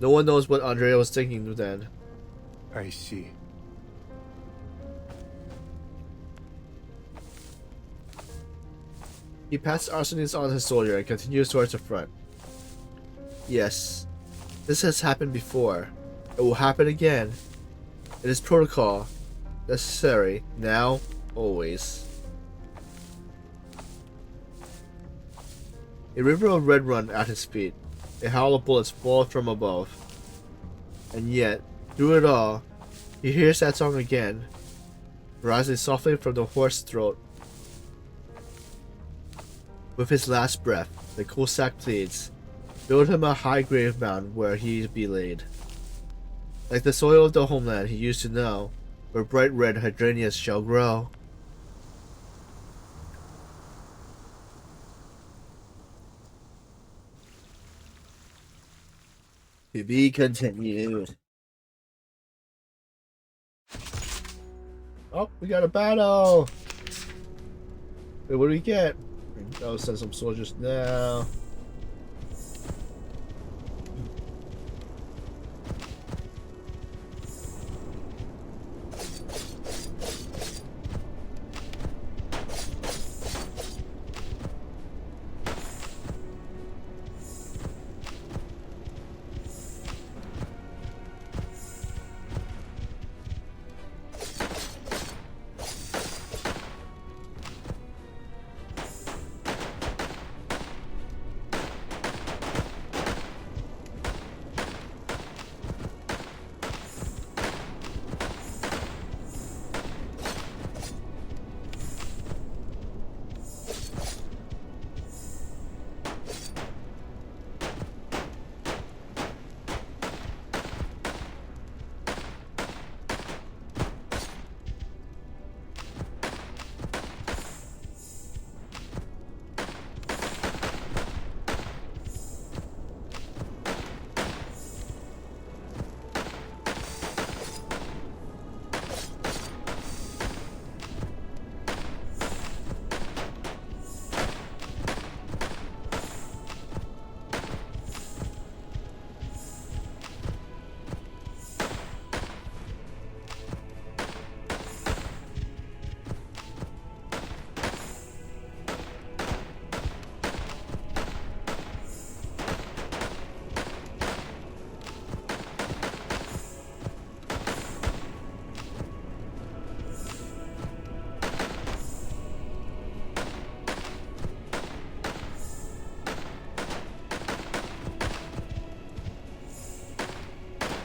No one knows what Andrea was thinking then. I see. He passes arsonists on his soldier and continues towards the front. Yes, this has happened before. It will happen again. It is protocol. Necessary. Now, always. A river of red run at his feet. A howl of bullets fall from above. And yet, through it all, he hears that song again, rising softly from the horse's throat. With his last breath, the Cossack pleads, build him a high grave mound where he be laid. Like the soil of the homeland he used to know, where bright red hydrangeas shall grow. To be continued. Oh, we got a battle! Wait, what do we get? I'll send some soldiers now.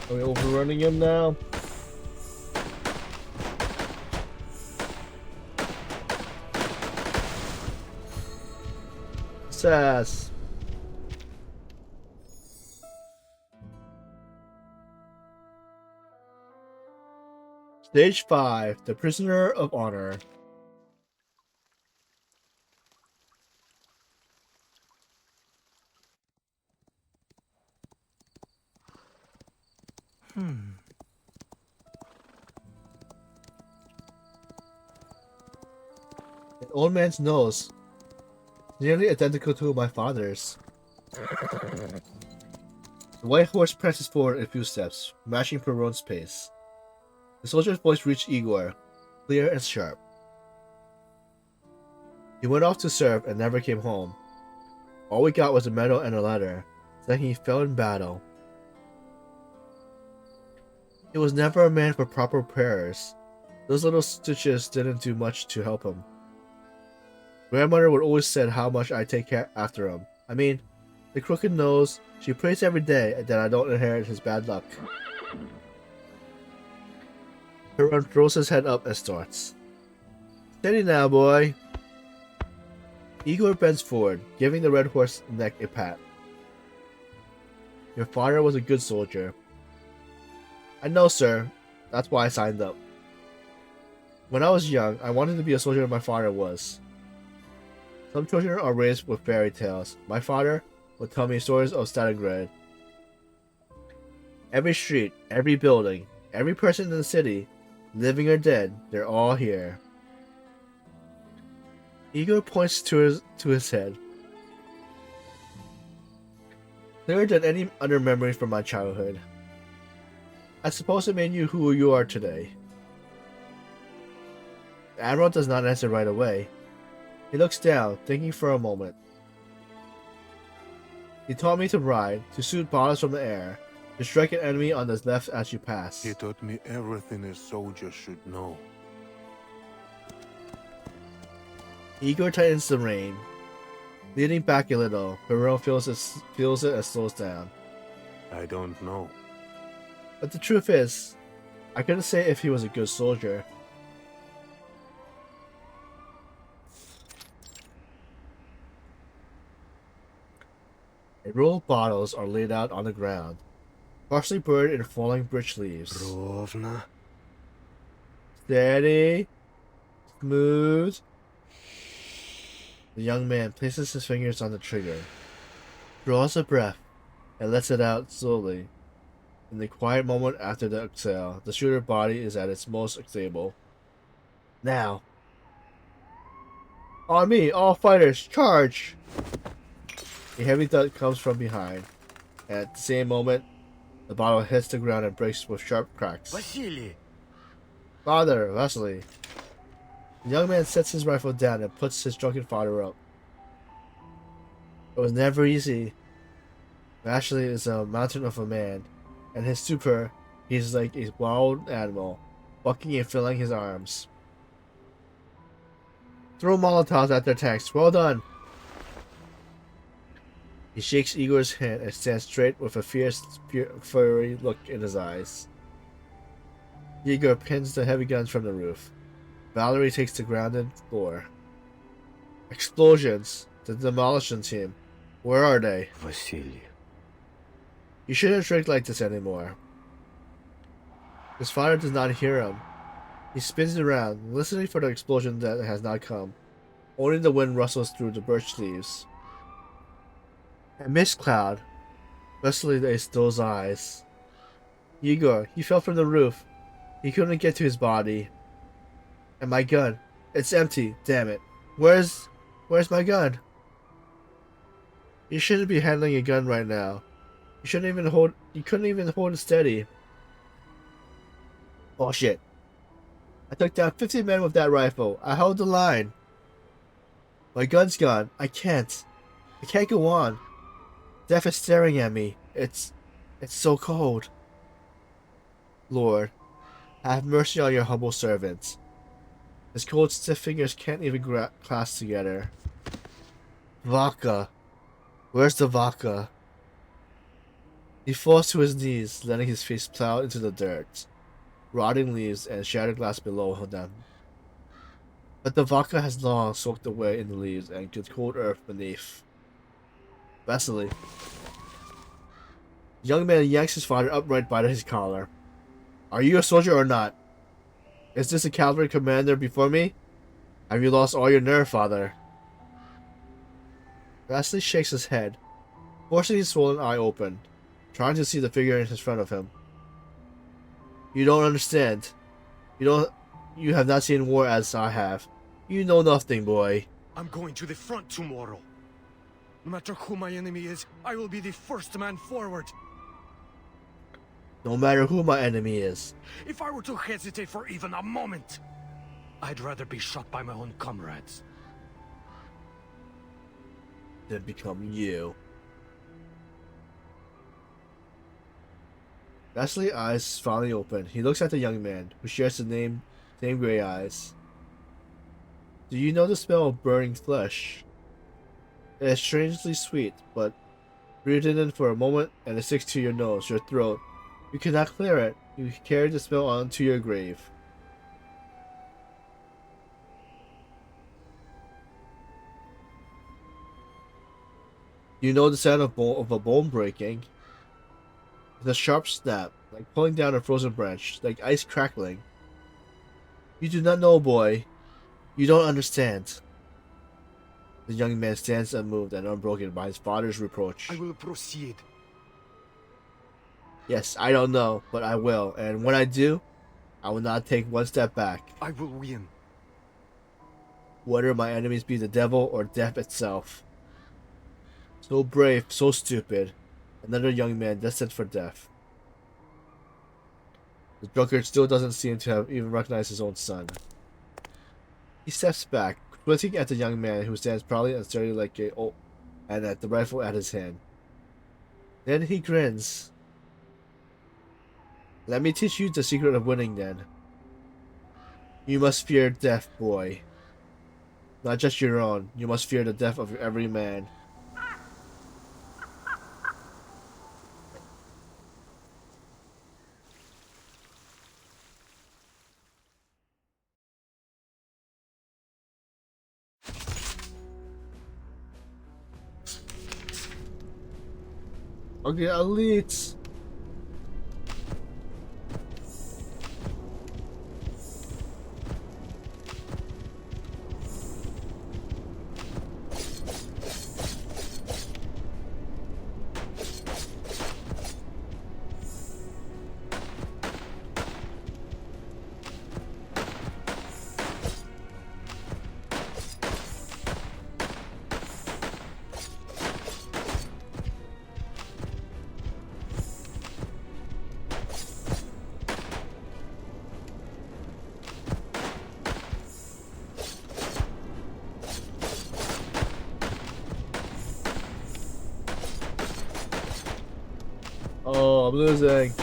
Are we overrunning him now? Sass. Stage 5, The Prisoner of Honor. An old man's nose, nearly identical to my father's. The white horse presses forward a few steps, matching Perron's pace. The soldier's voice reached Igor, clear and sharp. He went off to serve and never came home. All we got was a medal and a letter, saying he fell in battle. He was never a man for proper prayers. Those little stitches didn't do much to help him. Grandmother would always said how much I take care after him. I mean, The crooked nose. She prays every day that I don't inherit his bad luck. Huron throws his head up and starts. Steady now, boy. Igor bends forward, giving the red horse's neck a pat. Your father was a good soldier. I know, sir. That's why I signed up. When I was young, I wanted to be a soldier like my father was. Some children are raised with fairy tales. My father would tell me stories of Stalingrad. Every street, every building, every person in the city, living or dead, they're all here. Igor points to his head. Clearer than any other memory from my childhood. I suppose it made you who you are today. The Admiral does not answer right away. He looks down, thinking for a moment. He taught me to ride, to shoot bottles from the air, to strike an enemy on the left as you pass. He taught me everything a soldier should know. Igor tightens the rein. Leaning back a little, Perot feels it and slows down. I don't know. But the truth is, I couldn't say if he was a good soldier. A row of bottles are laid out on the ground, partially buried in falling birch leaves. Ровно. Steady, smooth. The young man places his fingers on the trigger, draws a breath, and lets it out slowly. In the quiet moment after the exhale, the shooter body is at its most stable. Now. On me, all fighters, charge! A heavy thud comes from behind, and at the same moment, the bottle hits the ground and breaks with sharp cracks. Василий! Father, Vasily. The young man sets his rifle down and puts his drunken father up. It was never easy. Vasily is a mountain of a man, and his stupor, he's like a wild animal, bucking and filling his arms. Throw Molotovs at their tanks. Well done! He shakes Igor's hand and stands straight with a fierce, fiery look in his eyes. Igor pins the heavy guns from the roof. Valerie takes the grounded floor. Explosions! The demolition team. Where are they? Василий. You shouldn't drink like this anymore. His father does not hear him. He spins around, listening for the explosion that has not come. Only the wind rustles through the birch leaves. A mist cloud. Wesley laced those eyes. Igor, he fell from the roof. He couldn't get to his body. And my gun. It's empty, damn it. Where's my gun? You shouldn't be handling a gun right now. You couldn't even hold it steady. Oh shit. I took down 50 men with that rifle. I held the line. My gun's gone. I can't go on. Death is staring at me. It's so cold. Lord, have mercy on your humble servant. His cold, stiff fingers can't even clasp together. Vodka. Where's the vodka? He falls to his knees, letting his face plow into the dirt. Rotting leaves and shattered glass below them. But the vodka has long soaked away in the leaves and the cold earth beneath. Vasily. The young man yanks his father upright by his collar. Are you a soldier or not? Is this a cavalry commander before me? Have you lost all your nerve, father? Vasily shakes his head, forcing his swollen eye open, trying to see the figure in front of him. You don't understand. You have not seen war as I have. You know nothing, boy. I'm going to the front tomorrow. No matter who my enemy is, I will be the first man forward. No matter who my enemy is. If I were to hesitate for even a moment, I'd rather be shot by my own comrades. Then become you. Vasily's eyes finally open. He looks at the young man, who shares the same gray eyes. Do you know the smell of burning flesh? It is strangely sweet, but Breathe it in for a moment, and it sticks to your nose, your throat. You cannot clear it. You carry the smell onto your grave. You know the sound of a bone breaking. It's a sharp snap, like pulling down a frozen branch, like ice crackling. You do not know, boy. You don't understand. The young man stands unmoved and unbroken by his father's reproach. I will proceed. Yes, I don't know, but I will, and when I do, I will not take one step back. I will win. Whether my enemies be the devil or death itself. So brave, so stupid. Another young man destined for death. The drunkard still doesn't seem to have even recognized his own son. He steps back, squinting at the young man who stands proudly and sturdy like a oak, and at the rifle at his hand. Then he grins. Let me teach you the secret of winning then. You must fear death, boy. Not just your own, you must fear the death of every man. Okay, elites. Oh, I'm losing.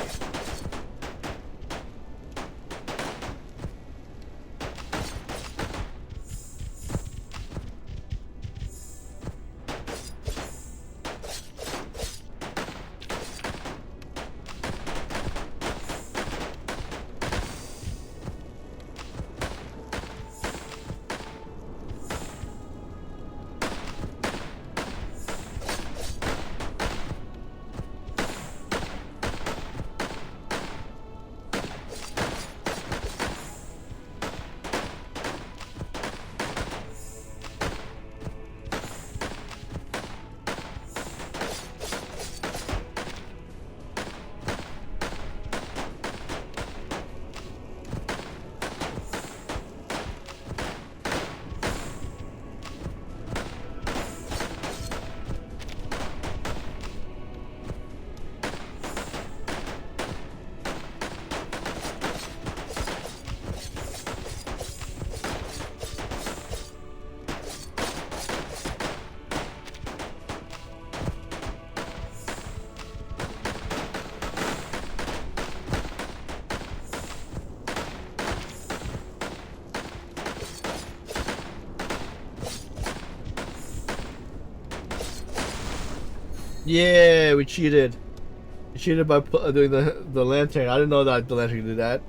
Yeah, we cheated. We cheated by doing the lantern. I didn't know that the lantern could do that.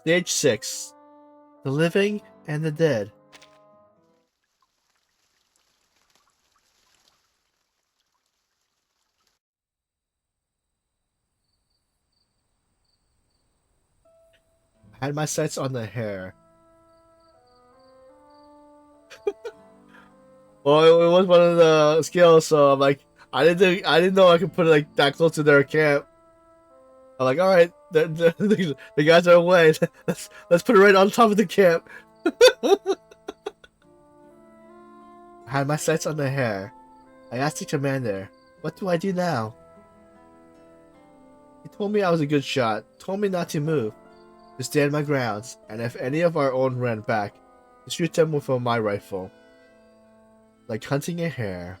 Stage 6. The living and the dead. I had my sights on the hair. Well, it was one of the skills, so I'm like, I didn't know I could put it like that close to their camp. I'm like, all right, the guys are away. Let's put it right on top of the camp. I had my sights on the hair. I asked the commander, "What do I do now?" He told me I was a good shot. Told me not to move, to stand my grounds, and if any of our own ran back, to shoot them with my rifle. Like hunting a hare.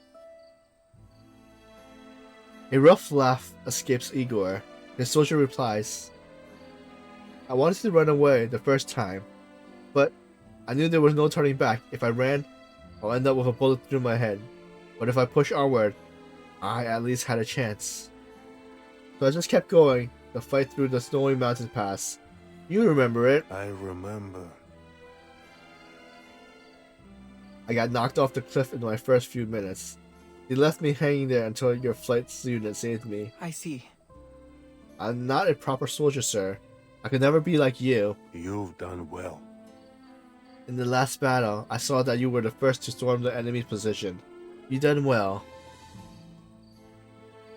A rough laugh escapes Igor. His soldier replies, "I wanted to run away the first time, but I knew there was no turning back. If I ran, I'll end up with a bullet through my head. But if I push onward, I at least had a chance. So I just kept going, the fight through the snowy mountain pass. You remember it. I remember. I got knocked off the cliff in my first few minutes. You left me hanging there until your flight's unit saved me. I see. I'm not a proper soldier, sir. I could never be like you. You've done well. In the last battle, I saw that you were the first to storm the enemy's position. You done well.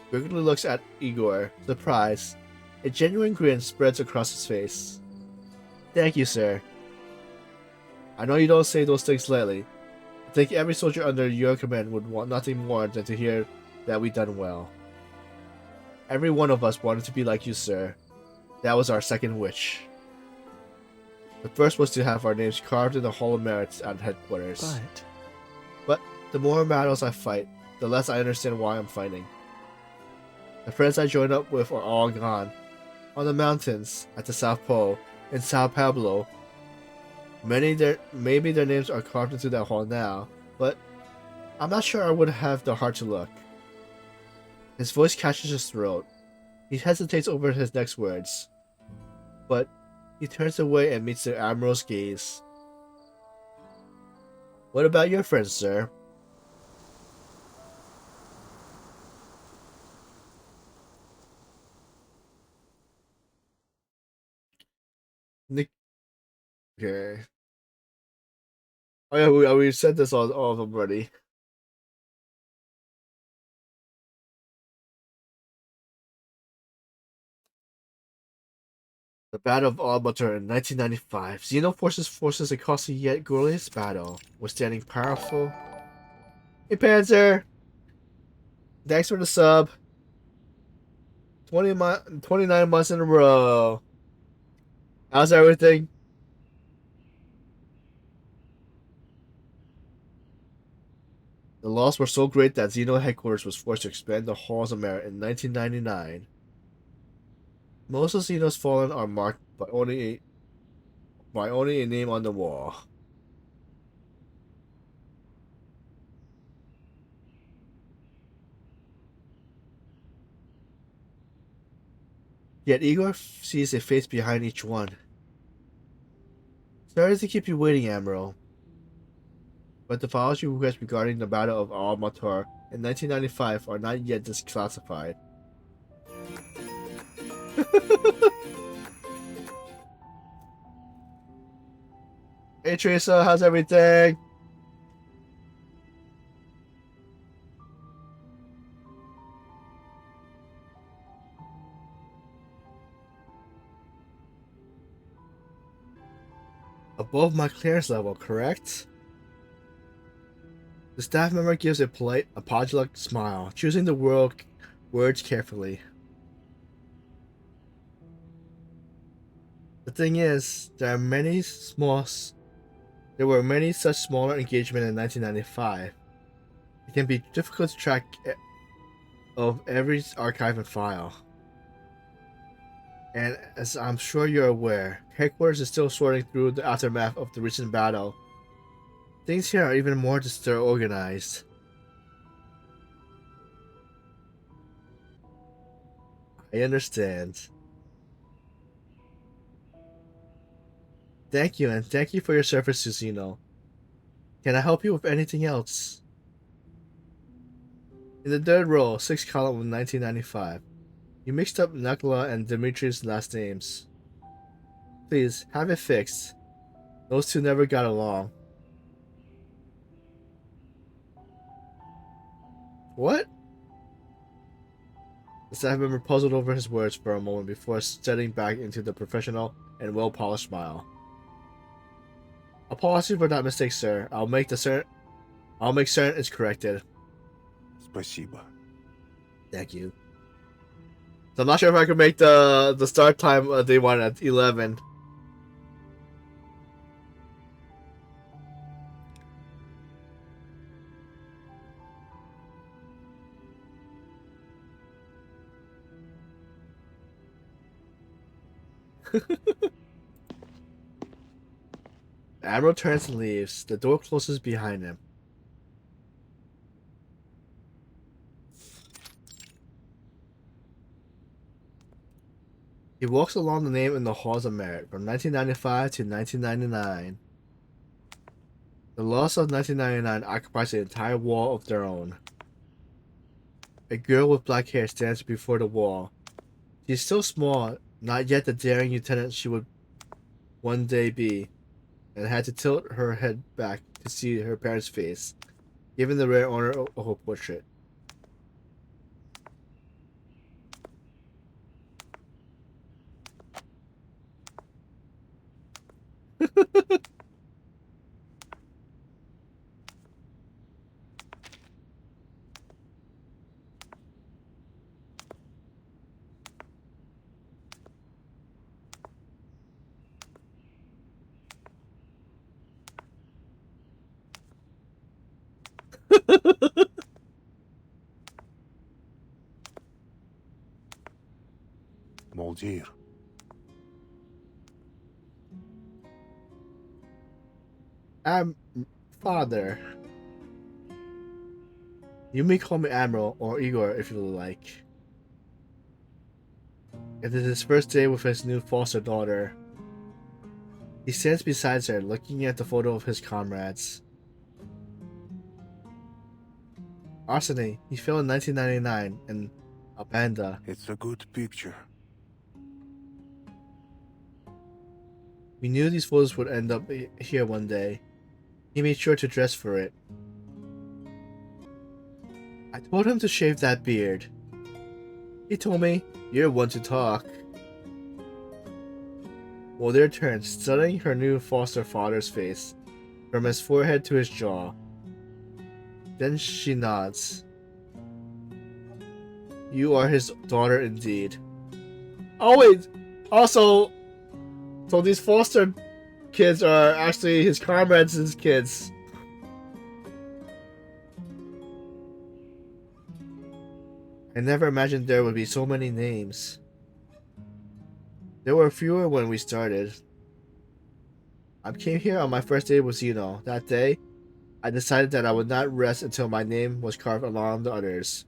Gregory looks at Igor, surprised. A genuine grin spreads across his face. Thank you, sir. I know you don't say those things lightly. I think every soldier under your command would want nothing more than to hear that we done well. Every one of us wanted to be like you, sir. That was our second wish. The first was to have our names carved in the Hall of Merit at headquarters. But the more battles I fight, the less I understand why I'm fighting. The friends I joined up with are all gone. On the mountains, at the South Pole, in Sao Pablo. Maybe their names are carved into that hall now, but I'm not sure I would have the heart to look. His voice catches his throat. He hesitates over his next words. But he turns away and meets the Admiral's gaze. What about your friends, sir? Nick. Okay. Oh yeah, we said this all of them already. The Battle of Almater in 1995. Xeno forces across the yet glorious battle, withstanding powerful. Hey Panzer! Thanks for the sub. 29 months in a row. How's everything? The loss were so great that Xeno headquarters was forced to expand the Halls of Merit in 1999. Most of Xeno's fallen are marked by only a name on the wall. Yet Igor sees a face behind each one. Sorry to keep you waiting, Admiral. But the files you request regarding the Battle of Al-Matar in 1995 are not yet declassified. Hey Teresa, how's everything? Above my clearance level, correct? The staff member gives a polite, apologetic smile, choosing the words carefully. The thing is, there were many such smaller engagements in 1995. It can be difficult to track of every archive and file. And as I'm sure you're aware, headquarters is still sorting through the aftermath of the recent battle. Things here are even more disorganized. I understand. Thank you, and thank you for your service to Xeno. Can I help you with anything else? In the third row, 6th column of 1995. You mixed up Nakla and Dimitri's last names. Please, have it fixed. Those two never got along. What? The staff member puzzled over his words for a moment before settling back into the professional and well-polished smile. Apologies for that mistake, sir. I'll make certain it's corrected. Спасибо. Thank you. So I'm not sure if I can make the start time they want at 11. Admiral turns and leaves. The door closes behind him. He walks along the name in the halls of merit from 1995 to 1999. The loss of 1999 occupies the entire wall of their own. A girl with black hair stands before the wall. She is still small, not yet the daring lieutenant she would one day be, and had to tilt her head back to see her parents' face, given the rare honor of a portrait. Молдир. Father. You may call me Admiral or Igor if you like. It is his first day with his new foster daughter. He stands beside her, looking at the photo of his comrades. Arsene, he fell in 1999 in Albanda. It's a good picture. We knew these photos would end up here one day. He made sure to dress for it. I told him to shave that beard. He told me, "You're one to talk." Mulder turns, studying her new foster father's face, from his forehead to his jaw. Then she nods. You are his daughter indeed. Oh wait, also, so these foster kids are actually his comrades' kids. I never imagined there would be so many names. There were fewer when we started. I came here on my first day with Zeno. That day, I decided that I would not rest until my name was carved along the others.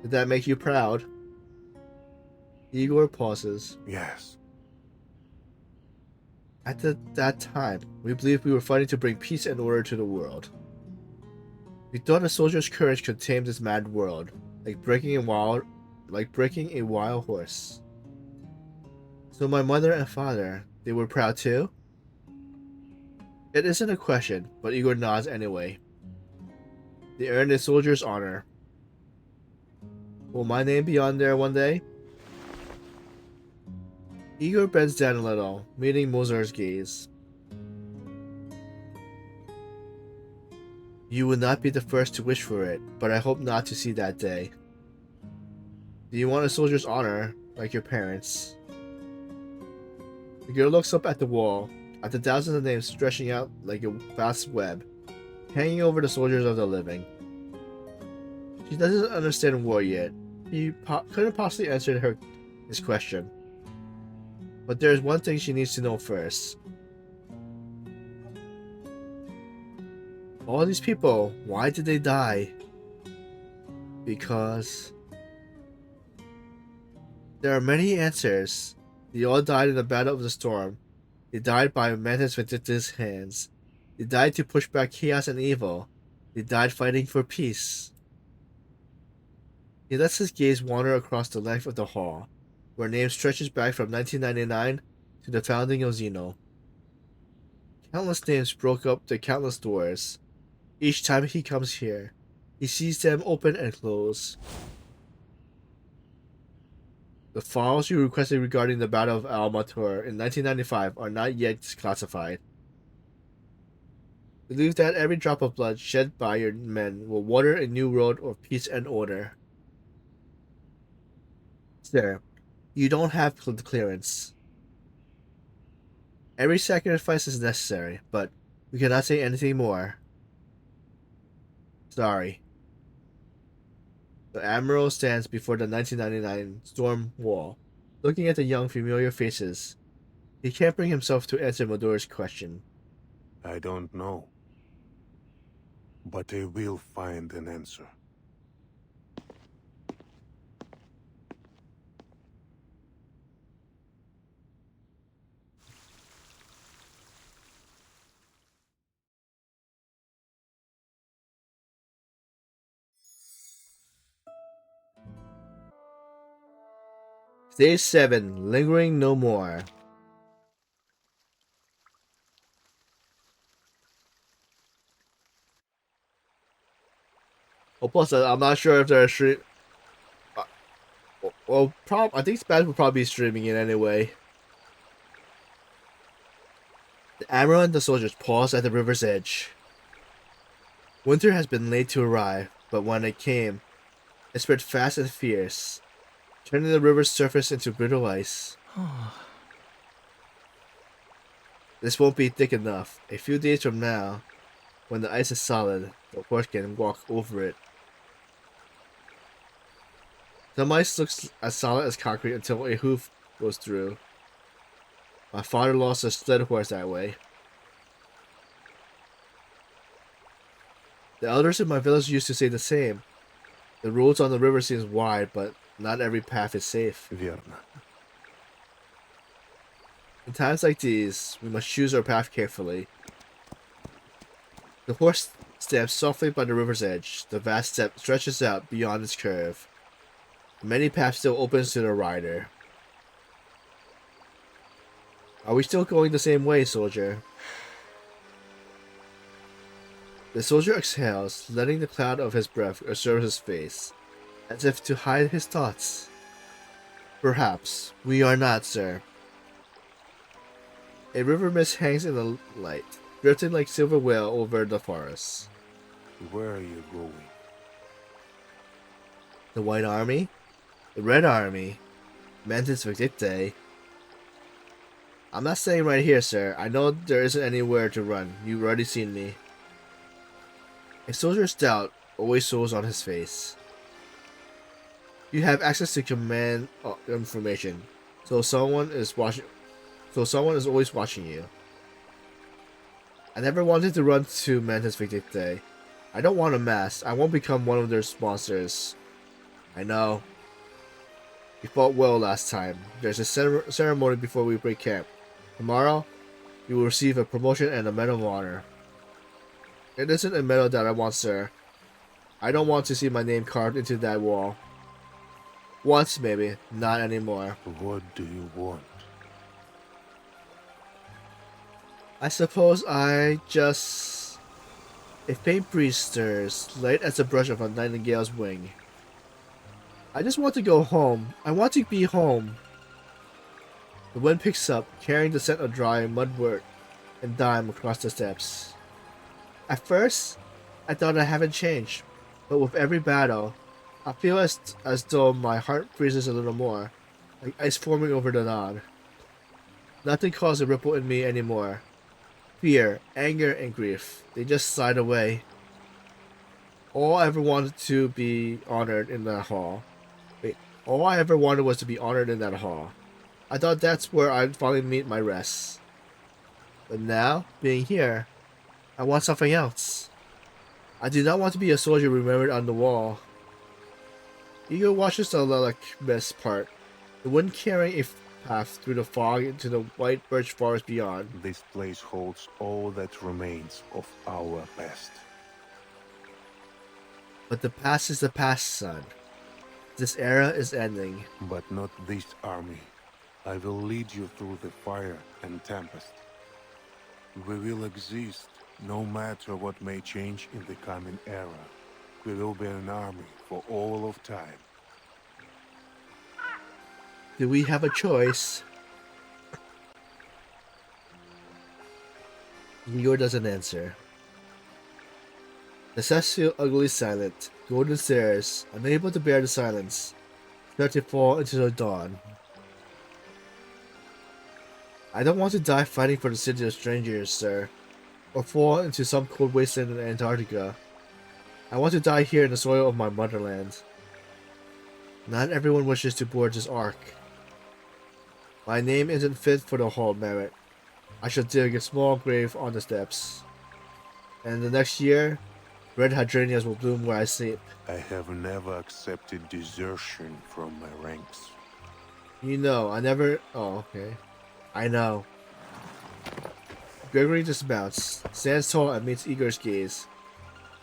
Did that make you proud? Igor pauses. Yes. At that time, we believed we were fighting to bring peace and order to the world. We thought a soldier's courage could tame this mad world, like breaking a wild horse. So my mother and father, they were proud too? It isn't a question, but Igor nods anyway. They earned a soldier's honor. Will my name be on there one day? Igor bends down a little, meeting Mozart's gaze. You will not be the first to wish for it, but I hope not to see that day. Do you want a soldier's honor, like your parents? The girl looks up at the wall, at the thousands of names stretching out like a vast web, hanging over the soldiers of the living. She doesn't understand war yet. He couldn't possibly answer his question. But there is one thing she needs to know first. All these people, why did they die? Because there are many answers. They all died in the Battle of the Storm. They died by Mantis Vindicta's hands. They died to push back chaos and evil. They died fighting for peace. He lets his gaze wander across the length of the hall, where name stretches back from 1999 to the founding of Xeno. Countless names broke up the countless doors. Each time he comes here, he sees them open and close. The files you requested regarding the Battle of Al-Matur in 1995 are not yet classified. Believe that every drop of blood shed by your men will water a new world of peace and order. Sir, you don't have clearance. Every sacrifice is necessary, but we cannot say anything more. Sorry. The Admiral stands before the 1999 storm wall, looking at the young familiar faces. He can't bring himself to answer Madura's question. I don't know. But I will find an answer. Stage 7, lingering no more. Oh, plus, I'm not sure if they're stream. Well, I think Spaz will probably be streaming it anyway. The admiral and the soldiers pause at the river's edge. Winter has been late to arrive, but when it came, it spread fast and fierce, turning the river's surface into brittle ice. This won't be thick enough. A few days from now, when the ice is solid, the horse can walk over it. Some ice looks as solid as concrete until a hoof goes through. My father lost a sled horse that way. The elders in my village used to say the same. The roads on the river seem wide, but not every path is safe. Верно. In times like these, we must choose our path carefully. The horse stamps softly by the river's edge. The vast steppe stretches out beyond its curve. Many paths still opens to the rider. Are we still going the same way, soldier? The soldier exhales, letting the cloud of his breath obscure his face, as if to hide his thoughts. Perhaps. We are not, sir. A river mist hangs in the light, drifting like silver whale over the forest. Where are you going? The White Army? The Red Army? Mantis Victite? I'm not staying right here, sir. I know there isn't anywhere to run. You've already seen me. A soldier's doubt always shows on his face. You have access to command information, so someone is watching. So someone is always watching you. I never wanted to run to Mantis Victite. I don't want a mask. I won't become one of their monsters. I know. We fought well last time. There's a ceremony before we break camp. Tomorrow, you will receive a promotion and a medal of honor. It isn't a medal that I want, sir. I don't want to see my name carved into that wall. Once, maybe. Not anymore. What do you want? I suppose I just... A faint breeze stirs, light as the brush of a nightingale's wing. I just want to go home. I want to be home. The wind picks up, carrying the scent of dry mudwort and thyme across the steppes. At first, I thought I haven't changed, but with every battle, I feel as though my heart freezes a little more, like ice forming over the dawn. Nothing caused a ripple in me anymore. Fear, anger, and grief, they just slide away. All I ever wanted to be honored in that hall. All I ever wanted was to be honored in that hall. I thought that's where I'd finally meet my rest. But now, being here, I want something else. I do not want to be a soldier remembered on the wall. Igor watches the lilac mist part, the wind carrying a path through the fog into the white birch forest beyond. This place holds all that remains of our past. But the past is the past, son. This era is ending. But not this army. I will lead you through the fire and tempest. We will exist, no matter what may change in the coming era. We will be an army for all of time. Do we have a choice? Igor doesn't answer. The steps feel ugly silent. Golden stairs, unable to bear the silence, start to fall into the dawn. I don't want to die fighting for the city of strangers, sir, or fall into some cold wasteland in Antarctica. I want to die here in the soil of my motherland. Not everyone wishes to board this ark. My name isn't fit for the hall, Merit. I shall dig a small grave on the steps. And the next year, red hydrangeas will bloom where I sleep. I have never accepted desertion from my ranks. You know, I never... Oh, okay. I know. Gregory dismounts, stands tall and meets Igor's gaze.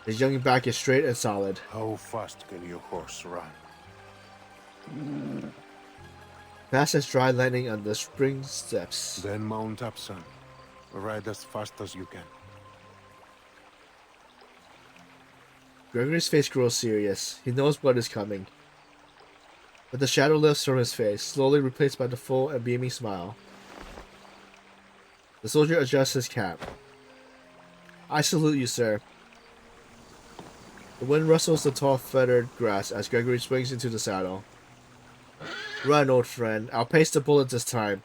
His young back is straight and solid. How fast can your horse run? Fast as dry lightning on the spring steps. Then mount up, son. Ride as fast as you can. Gregory's face grows serious. He knows what is coming. But the shadow lifts from his face, slowly replaced by the full and beaming smile. The soldier adjusts his cap. I salute you, sir. The wind rustles the tall feathered grass as Gregory swings into the saddle. Run, old friend. I'll pace the bullet this time.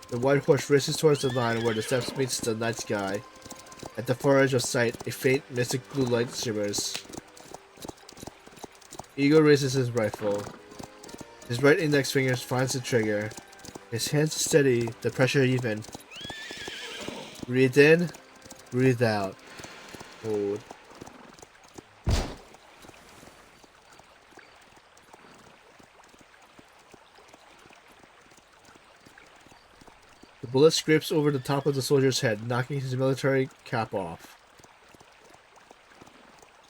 The white horse races towards the line where the steps meets the night sky. At the far edge of sight, a faint, mystic blue light shimmers. Igor raises his rifle. His right index finger finds the trigger. His hands steady, the pressure even. Breathe in, breathe out. Hold. The bullet scrapes over the top of the soldier's head, knocking his military cap off.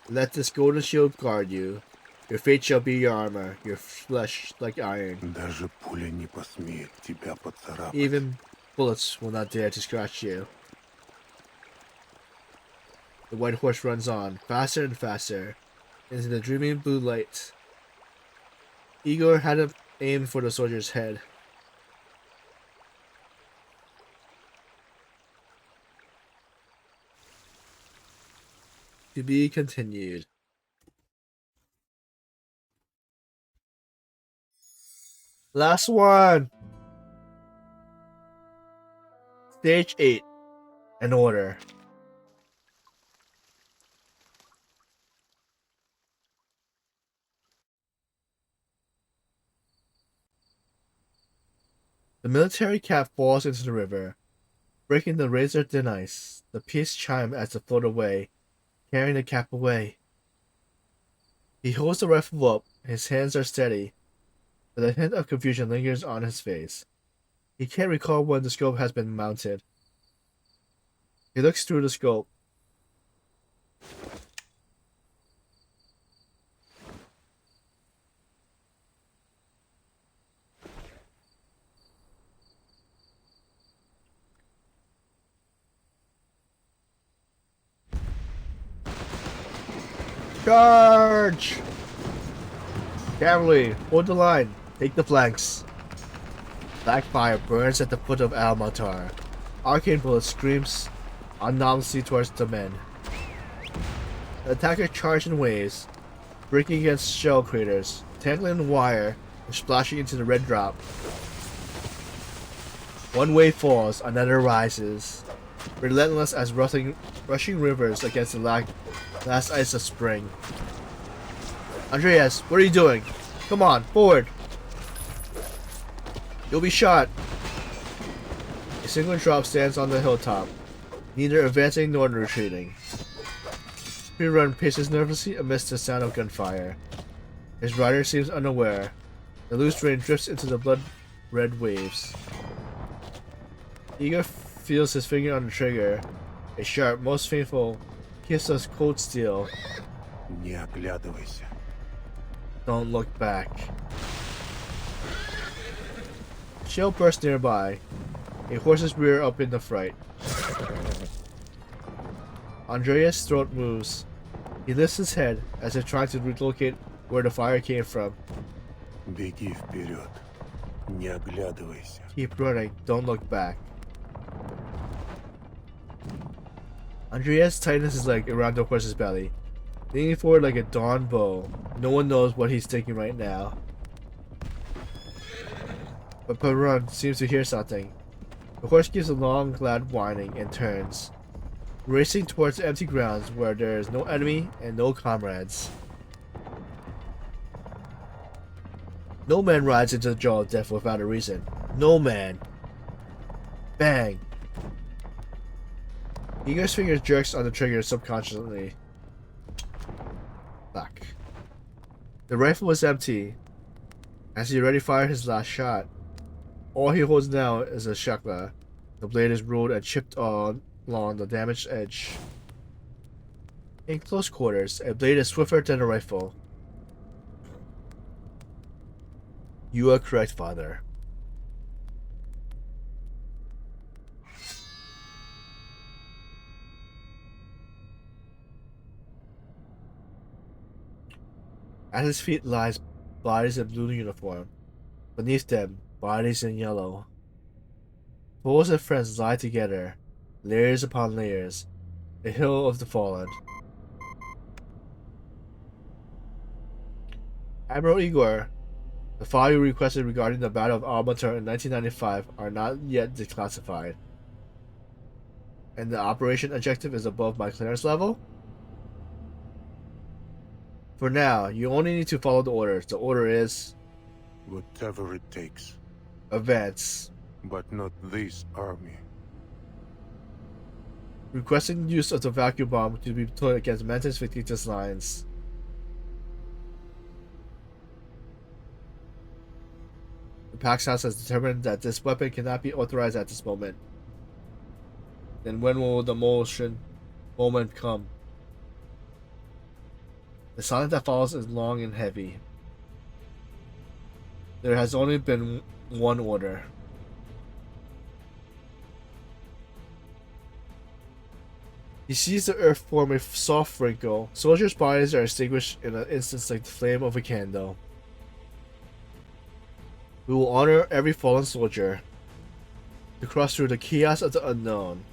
Let this golden shield guard you. Your fate shall be your armor, your flesh like iron. Даже пуля не посмеет тебя поцарапать. Even bullets will not dare to scratch you. The white horse runs on, faster and faster, into the dreaming blue light. Igor had him aimed for the soldier's head. To be continued. Last one! Stage 8. An order. The military cap falls into the river, breaking the razor-thin ice. The piece chime as it float away, carrying the cap away. He holds the rifle up, his hands are steady, but a hint of confusion lingers on his face. He can't recall when the scope has been mounted. He looks through the scope. Charge! Cavalry, hold the line. Take the flanks. Black fire burns at the foot of Almatar. Arcane bullet screams anonymously towards the men. The attackers charge in waves, breaking against shell craters, tangling in wire, and splashing into the red drop. One wave falls, another rises, relentless as rushing rivers against the last ice of spring. Andreas, what are you doing? Come on, forward! You'll be shot! A single drop stands on the hilltop, neither advancing nor retreating. Rerun paces nervously amidst the sound of gunfire. His rider seems unaware. The loose rain drifts into the blood-red waves. Igor feels his finger on the trigger. A sharp, most painful kiss of cold steel. Не оглядывайся. Don't look back. Shell bursts nearby. A horse's rear up in the fright. Andreas' throat moves. He lifts his head as if trying to relocate where the fire came from. Беги вперед. Не оглядывайся. Keep running, don't look back. Andreas tightens his leg around the horse's belly, leaning forward like a dawn bow. No one knows what he's thinking right now. But Perun seems to hear something. The horse gives a long, glad whining and turns, racing towards empty grounds where there is no enemy and no comrades. No man rides into the jaw of death without a reason. No man. Bang. Igor's finger jerks on the trigger subconsciously. Fuck. The rifle was empty. As he already fired his last shot, all he holds now is a shotgun. The blade is ruled and chipped on along the damaged edge. In close quarters, a blade is swifter than a rifle. You are correct, father. At his feet lies bodies in blue uniform. Beneath them, bodies in yellow. Foes and friends lie together, layers upon layers. A hill of the fallen. Admiral Igor, the file you requested regarding the Battle of Almater in 1995 are not yet declassified. And the operation objective is above my clearance level? For now, you only need to follow the orders. The order is... Whatever it takes. advance. But not this army. Requesting use of the vacuum bomb to be deployed against Mantis Victitus lines. The Pax House has determined that this weapon cannot be authorized at this moment. Then when will the moment come? The silence that follows is long and heavy. There has only been one order. He sees the earth form a soft wrinkle. Soldiers' bodies are extinguished in an instant like the flame of a candle. We will honor every fallen soldier. To cross through the chaos of the unknown.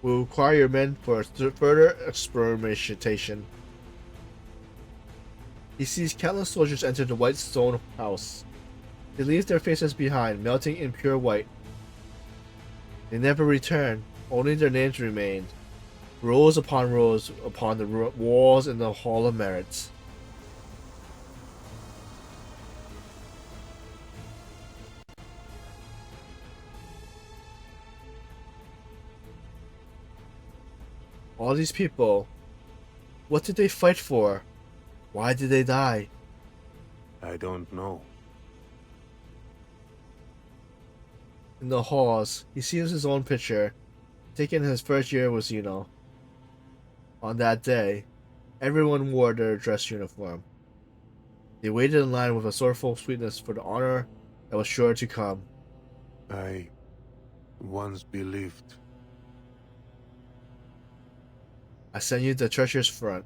We will require your men for further experimentation. He sees countless soldiers enter the white stone house. They leave their faces behind, melting in pure white. They never return, only their names remained. Rows upon rows upon the walls in the Hall of Merit. All these people, what did they fight for? Why did they die? I don't know. In the halls, he sees his own picture, taken his first year with Zeno. On that day, everyone wore their dress uniform. They waited in line with a sorrowful sweetness for the honor that was sure to come. I once believed. I sent you the treacherous front.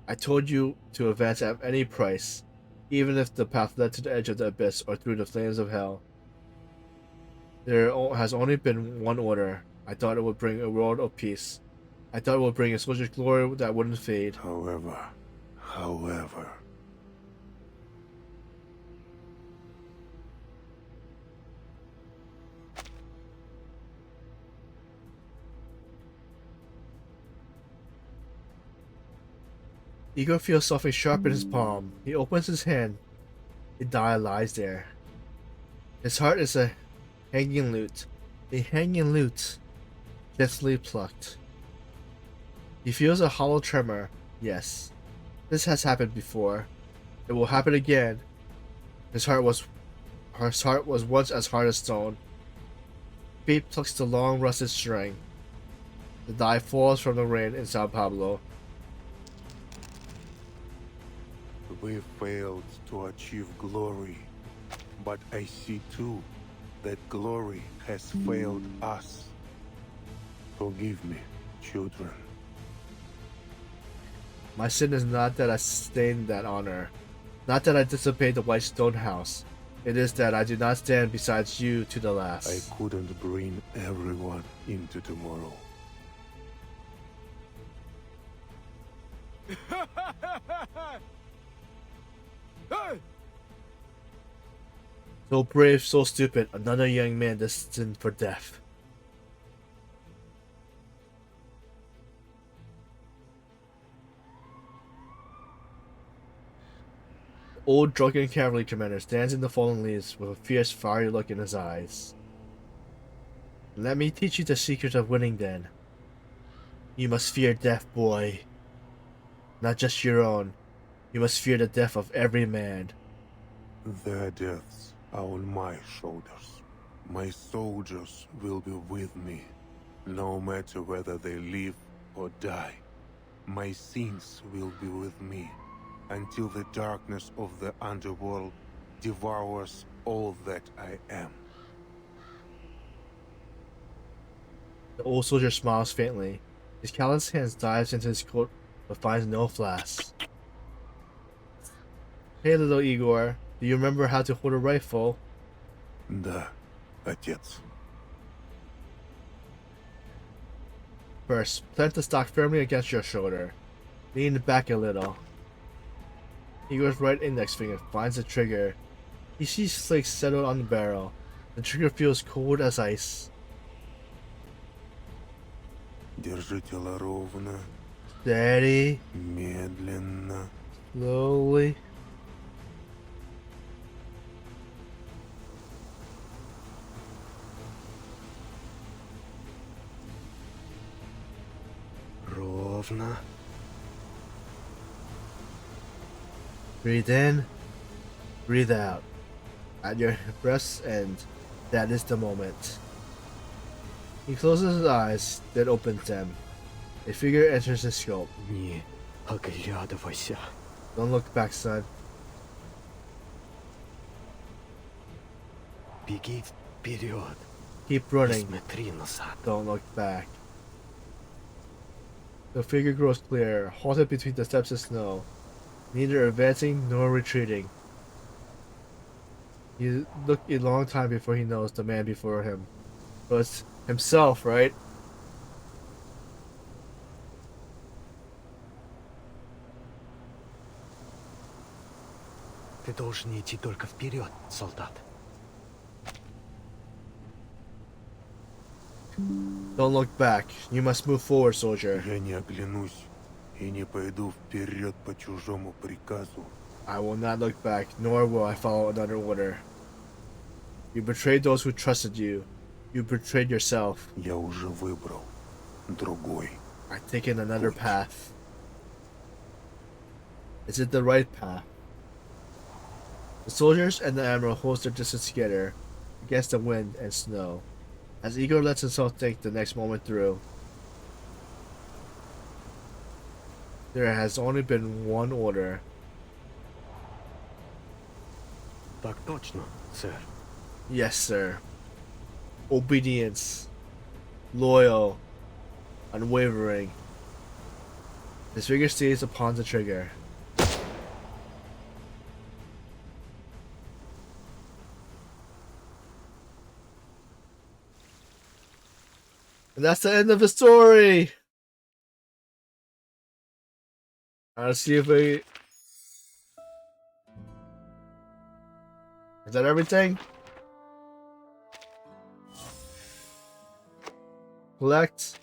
I told you to advance at any price, even if the path led to the edge of the abyss or through the flames of hell. There has only been one order. I thought it would bring a world of peace. I thought it would bring a soldier's glory that wouldn't fade. However. Igor feels something sharp in his palm. He opens his hand. A die lies there. His heart is a hanging lute. A hanging lute. Gently plucked. He feels a hollow tremor. Yes. This has happened before. It will happen again. His heart was once as hard as stone. Fate plucks the long rusted string. The die falls from the rain in Sao Paulo. We failed to achieve glory, but I see too that glory has failed us. Forgive me, children. My sin is not that I stain that honor, not that I dissipate the white stone house. It is that I do not stand beside you to the last. I couldn't bring everyone into tomorrow. So brave, so stupid, another young man destined for death. The old drunken cavalry commander stands in the fallen leaves with a fierce, fiery look in his eyes. Let me teach you the secret of winning then. You must fear death, boy. Not just your own. You must fear the death of every man. Their deaths are on my shoulders. My soldiers will be with me, no matter whether they live or die. My sins will be with me, until the darkness of the underworld devours all that I am. The old soldier smiles faintly. His calloused hands dives into his coat, but finds no flask. Hey, little Igor, do you remember how to hold a rifle? Да, отец. First, plant the stock firmly against your shoulder. Lean back a little. Igor's right index finger finds the trigger. He sees flakes settle on the barrel. The trigger feels cold as ice. Держи тело ровно, Steady, медленно. slowly. Ровно. Breathe in, breathe out. At your breath's end, that is the moment. He closes his eyes, then opens them. A figure enters his scope. Не оглядывайся. Don't look back, son. Беги вперед. Keep running. Смотри назад. Don't look back. The figure grows clearer, halted between the steps of snow, neither advancing nor retreating. He looked a long time before he knows the man before him. So it's himself, right? Ты должен идти только вперед, солдат. Don't look back. You must move forward, soldier. Я не оглянусь и не пойду вперед по чужому приказу. I will not look back, nor will I follow another order. You betrayed those who trusted you. You betrayed yourself. Я уже выбрал другой. I've taken another path. Is it the right path? The soldiers and the admiral hold their distance together against the wind and snow, as Igor lets himself think the next moment through. There has only been one order. Так точно, сэр. Yes, sir. Obedience. Loyal. Unwavering. His finger stays upon the trigger. And that's the end of the story! Let's see if we... Is that everything? Collect.